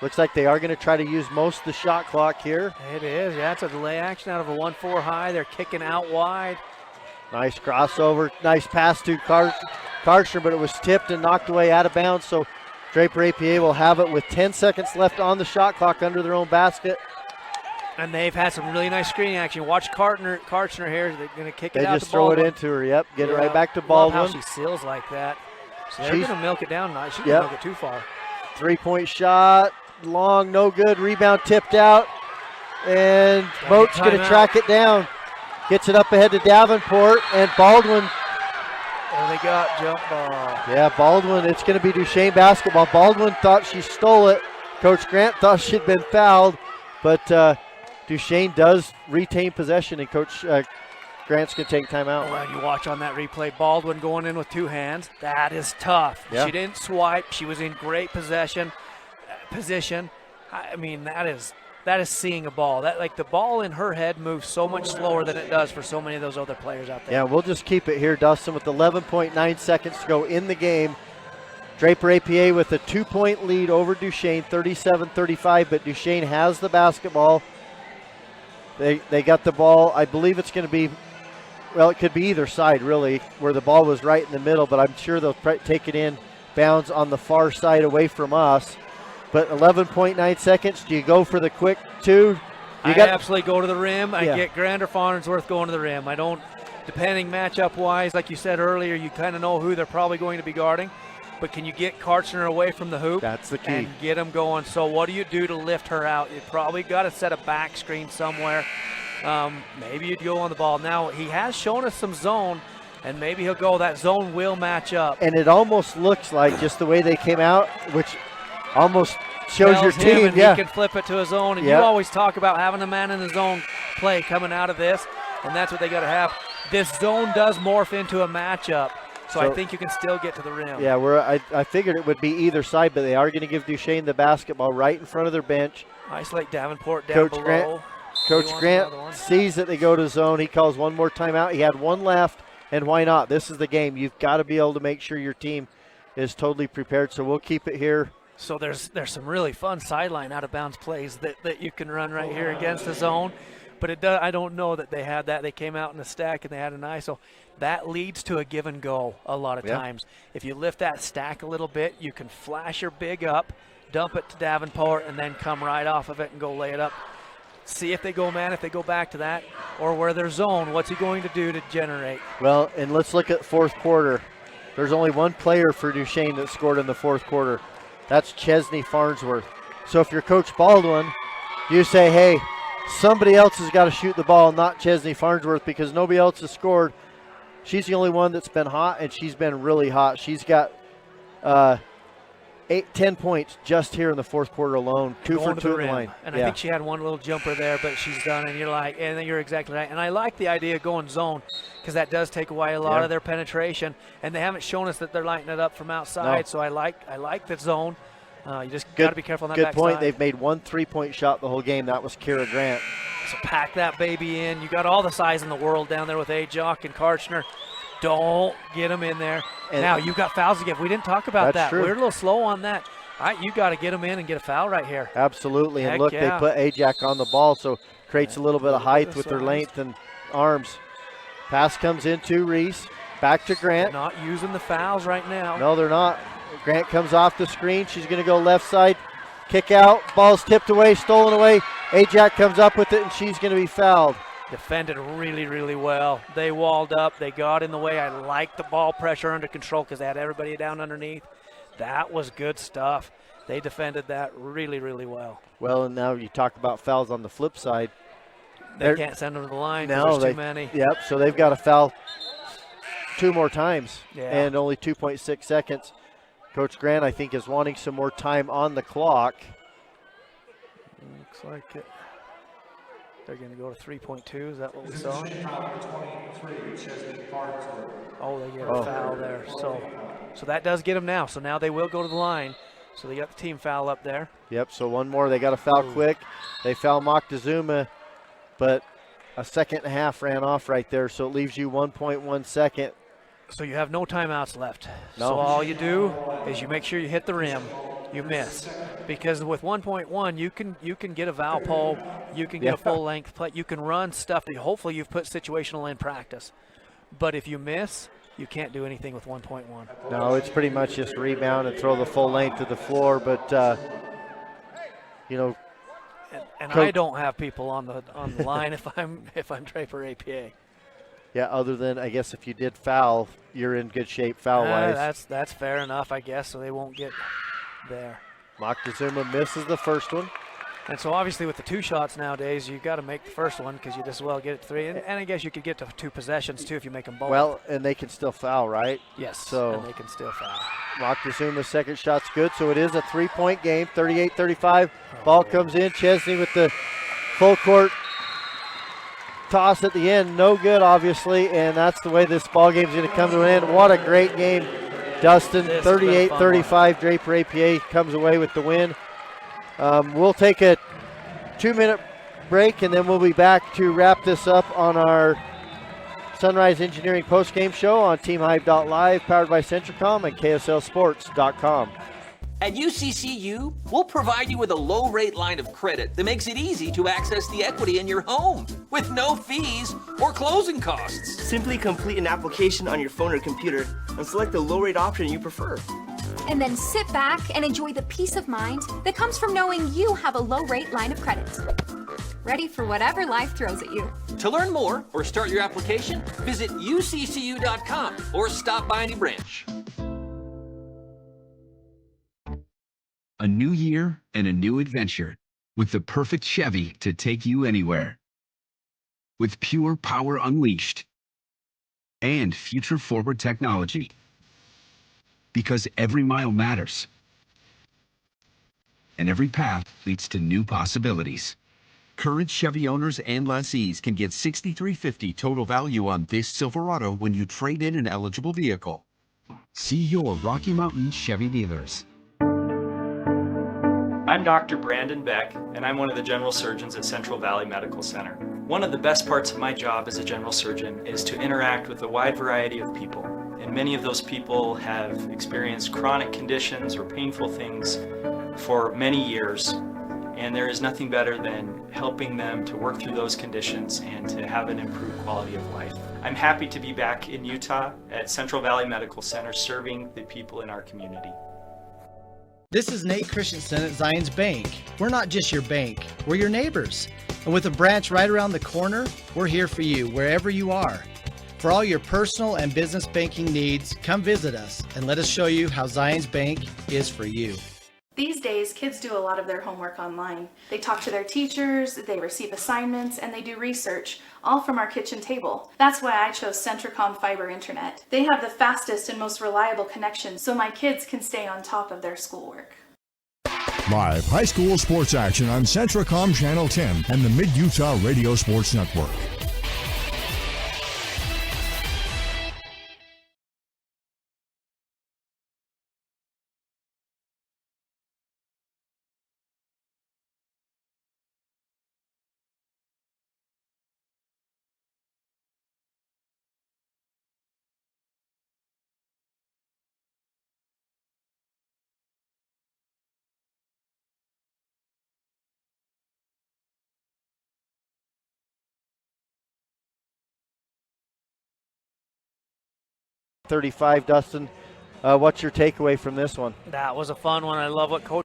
Looks like they are going to try to use most of the shot clock here. It is. Yeah, it's a delay action out of a 1-4 high. They're kicking out wide. Nice crossover, nice pass to Karchner, but it was tipped and knocked away out of bounds. So Draper APA will have it with 10 seconds left on the shot clock under their own basket. And they've had some really nice screening action. Watch Karchner here. They're going to kick it out to Baldwin. They just throw it into her, yep. Get it right back to Baldwin. Love how she seals like that. So they're going to milk it down. She didn't milk it too far. 3-point shot, long, no good. Rebound tipped out. And Moat's going to track it down. Gets it up ahead to Davenport, and Baldwin. And they got jump ball. Yeah, Baldwin, it's going to be Duchesne basketball. Baldwin thought she stole it. Coach Grant thought she'd been fouled, but Duchesne does retain possession, and Coach Grant's going to take timeout. Well, you watch on that replay, Baldwin going in with 2 hands. That is tough. Yeah. She didn't swipe. She was in great position. I mean, that is seeing a ball. The ball in her head moves so much slower than it does for so many of those other players out there. Yeah, we'll just keep it here, Dustin, with 11.9 seconds to go in the game. Draper APA with a 2-point lead over Duchesne, 37-35, but Duchesne has the basketball. They got the ball. I believe it's going to be well, it could be either side, really, where the ball was right in the middle, but I'm sure they'll take it in bounds on the far side away from us. But 11.9 seconds. Do you go for the quick two? I absolutely go to the rim. I Yeah. get Grant or Farnsworth going to the rim. I don't, depending matchup-wise, like you said earlier, you kind of know who they're probably going to be guarding. But can you get Karchner away from the hoop? That's the key. And get him going. So what do you do to lift her out? You probably got to set a back screen somewhere. Maybe you'd go on the ball. Now, he has shown us some zone, and maybe he'll go. That zone will match up. And it almost looks like just the way they came out, which almost shows your Tells him, team. and Yeah. he can flip it to a zone. And Yeah. you always talk about having a man in the zone play coming out of this, and that's what they got to have. This zone does morph into a matchup, so I think you can still get to the rim. Yeah, I figured it would be either side, but they are going to give Duchesne the basketball right in front of their bench. Isolate Davenport down below. Coach Grant sees that they go to zone. He calls one more timeout. He had one left, and why not? This is the game. You've got to be able to make sure your team is totally prepared, so we'll keep it here. So there's some really fun sideline out-of-bounds plays that you can run right here against the zone. But I don't know that they had that. They came out in a stack and they had an ISO. That leads to a give and go a lot of times. If you lift that stack a little bit, you can flash your big up, dump it to Davenport, and then come right off of it and go lay it up. See if they go man, if they go back to that, or where they're zone, what's he going to do to generate? Well, and let's look at fourth quarter. There's only one player for Duchesne that scored in the fourth quarter. That's Chesney Farnsworth. So if you're Coach Baldwin, you say, hey, somebody else has got to shoot the ball, not Chesney Farnsworth, because nobody else has scored. She's the only one that's been hot, and she's been really hot. She's got 10 points just here in the fourth quarter alone. 2 for 2 in the line. And I think she had one little jumper there, but she's done. And you're exactly right. And I like the idea of going zone because that does take away a lot of their penetration. And they haven't shown us that they're lighting it up from outside. No. So I like the zone. You just got to be careful on that Good backside. point. They've made one 3-point shot the whole game. That was Kira Grant. So pack that baby in. You got all the size in the world down there with Ajock and Karchner. Don't get them in there. And now, you've got fouls to give. We didn't talk about that. True. We're a little slow on that. All right, you got to get them in and get a foul right here. Absolutely. And Heck look, yeah. they put Ajax on the ball, so creates a little bit of height with their length and arms. Pass comes into Reese. Back to Grant. They're not using the fouls right now. No, they're not. Grant comes off the screen. She's going to go left side. Kick out. Ball's tipped away, stolen away. Ajax comes up with it, and she's going to be fouled. Defended really, really well. They walled up. They got in the way. I like the ball pressure under control because they had everybody down underneath. That was good stuff. They defended that really, really well. Well, and now you talk about fouls on the flip side. They can't send them to the line because No, there's too many. Yep, so they've got to foul 2 more times Yeah. and only 2.6 seconds. Coach Grant, I think, is wanting some more time on the clock. Looks like it. They're going to go to 3.2. Is that what we saw? Oh, they get a foul there. So that does get them now. So now they will go to the line. So they got the team foul up there. Yep, so one more. They got to foul quick. They foul Moctezuma, but a second and a half ran off right there, so it leaves you 1.1 second. So you have no timeouts left. No. So all you do is you make sure you hit the rim. You miss. Because with 1.1, you can get a foul pole. You can get a full-length play. You can run stuff that hopefully you've put situational in practice. But if you miss, you can't do anything with 1.1. No, it's pretty much just rebound and throw the full length to the floor. But, you know. And I don't have people on the line if I'm Draper APA. Yeah, other than, I guess, if you did foul, you're in good shape foul-wise. That's fair enough, I guess, so they won't get there. Moctezuma misses the first one. And so obviously with the 2 shots nowadays, you've got to make the first one because you just as well get it to 3. And I guess you could get to 2 possessions too if you make them both. Well, and they can still foul, right? Yes, so and they can still foul. Moctezuma's second shot's good, so it is a 3-point game, 38-35. Ball comes in. Chesney with the full court toss at the end. No good, obviously, and that's the way this ball game's going to come to an end. What a great game, Dustin. 38-35. Draper APA comes away with the win. We'll take a 2-minute break, and then we'll be back to wrap this up on our Sunrise Engineering postgame show on TeamHive.live, powered by Centricom and KSLSports.com. At UCCU, we'll provide you with a low-rate line of credit that makes it easy to access the equity in your home with no fees or closing costs. Simply complete an application on your phone or computer and select the low-rate option you prefer. And then sit back and enjoy the peace of mind that comes from knowing you have a low-rate line of credit. Ready for whatever life throws at you. To learn more or start your application, visit uccu.com or stop by any branch. A new year and a new adventure with the perfect Chevy to take you anywhere. With pure power unleashed and future-forward technology. Because every mile matters. And every path leads to new possibilities. Current Chevy owners and lessees can get $6,350 total value on this Silverado when you trade in an eligible vehicle. See your Rocky Mountain Chevy dealers. I'm Dr. Brandon Beck, and I'm one of the general surgeons at Central Valley Medical Center. One of the best parts of my job as a general surgeon is to interact with a wide variety of people. And many of those people have experienced chronic conditions or painful things for many years. And there is nothing better than helping them to work through those conditions and to have an improved quality of life. I'm happy to be back in Utah at Central Valley Medical Center serving the people in our community. This is Nate Christensen at Zions Bank. We're not just your bank, we're your neighbors. And with a branch right around the corner, we're here for you wherever you are. For all your personal and business banking needs, come visit us and let us show you how Zions Bank is for you. These days, kids do a lot of their homework online. They talk to their teachers, they receive assignments, and they do research, all from our kitchen table. That's why I chose Centricom Fiber Internet. They have the fastest and most reliable connection, so my kids can stay on top of their schoolwork. Live high school sports action on Centricom Channel 10 and the Mid-Utah Radio Sports Network. .35, Dustin. What's your takeaway from this one? That was a fun one. I love what Coach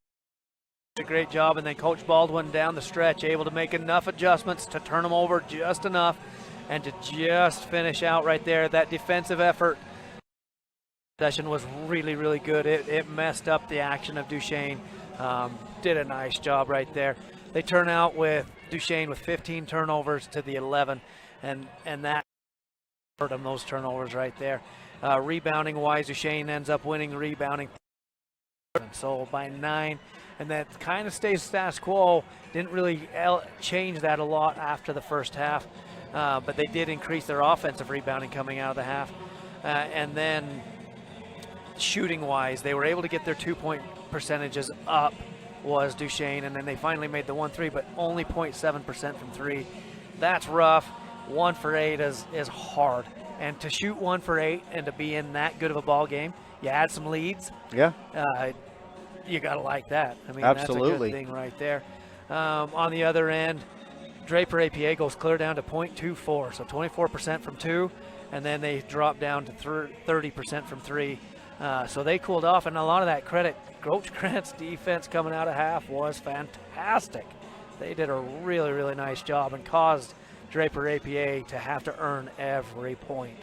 did a great job, and then Coach Baldwin down the stretch able to make enough adjustments to turn them over just enough and to just finish out right there. That defensive effort session was really, really good. It messed up the action of Duchesne. Did a nice job right there. They turn out with Duchesne with 15 turnovers to the 11, and that hurt them, those turnovers right there. Rebounding wise, Duchesne ends up winning rebounding, so by 9, and that kind of stays status quo. Didn't really change that a lot after the first half, but they did increase their offensive rebounding coming out of the half. And then shooting wise, they were able to get their 2-point percentages up, was Duchesne, and then they finally made the 1-3, but only 0.7% from 3. That's rough. 1 for 8 is hard. And to shoot 1 for 8 and to be in that good of a ball game, you add some leads. Yeah. You got to like that. I mean, absolutely. That's a good thing right there. On the other end, Draper APA goes clear down to 0.24, so 24% from 2, and then they drop down to 30% from 3. So they cooled off, and a lot of that credit, Coach Grant's defense coming out of half was fantastic. They did a really, really nice job and caused Draper APA to have to earn every point.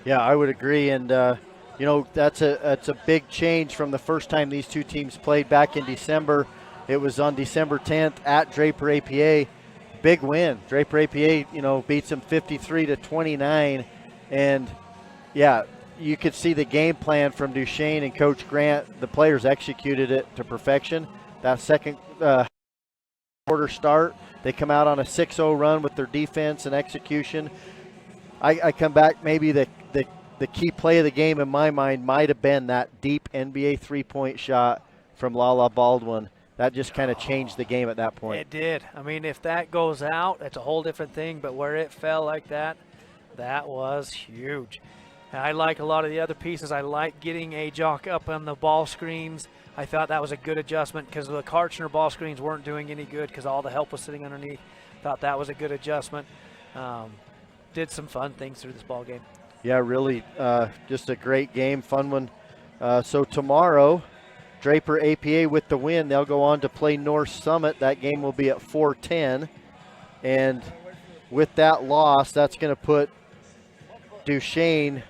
Yeah, I would agree, and that's a big change from the first time these two teams played back in December. It was on December 10th at Draper APA. Big win. Draper APA, beats them 53-29, and yeah, you could see the game plan from Duchesne and Coach Grant. The players executed it to perfection. That second quarter start, they come out on a 6-0 run with their defense and execution. I come back, maybe the key play of the game in my mind might have been that deep NBA three-point shot from Lala Baldwin. That just kind of changed the game at that point. It did. I mean, if that goes out, it's a whole different thing, but where it fell like that, that was huge. I like a lot of the other pieces. I like getting a jock up on the ball screens. I thought that was a good adjustment because the Karchner ball screens weren't doing any good because all the help was sitting underneath. Thought that was a good adjustment. Did some fun things through this ball game. Yeah, really just a great game, fun one. So tomorrow, Draper APA with the win. They'll go on to play North Summit. That game will be at 4:10. And with that loss, that's going to put Duchesne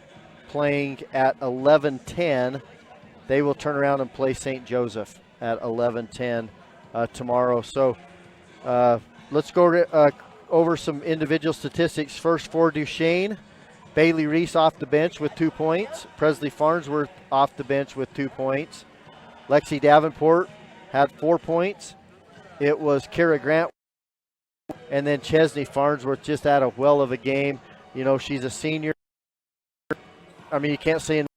playing at 11:10. They will turn around and play St. Joseph at 11:10 tomorrow. So let's go over some individual statistics. First for Duchesne, Bailey Reese off the bench with 2 points. Presley Farnsworth off the bench with 2 points. Lexi Davenport had 4 points. It was Kara Grant. And then Chesney Farnsworth just had a well of a game. You know, she's a senior. I mean, you can't say enough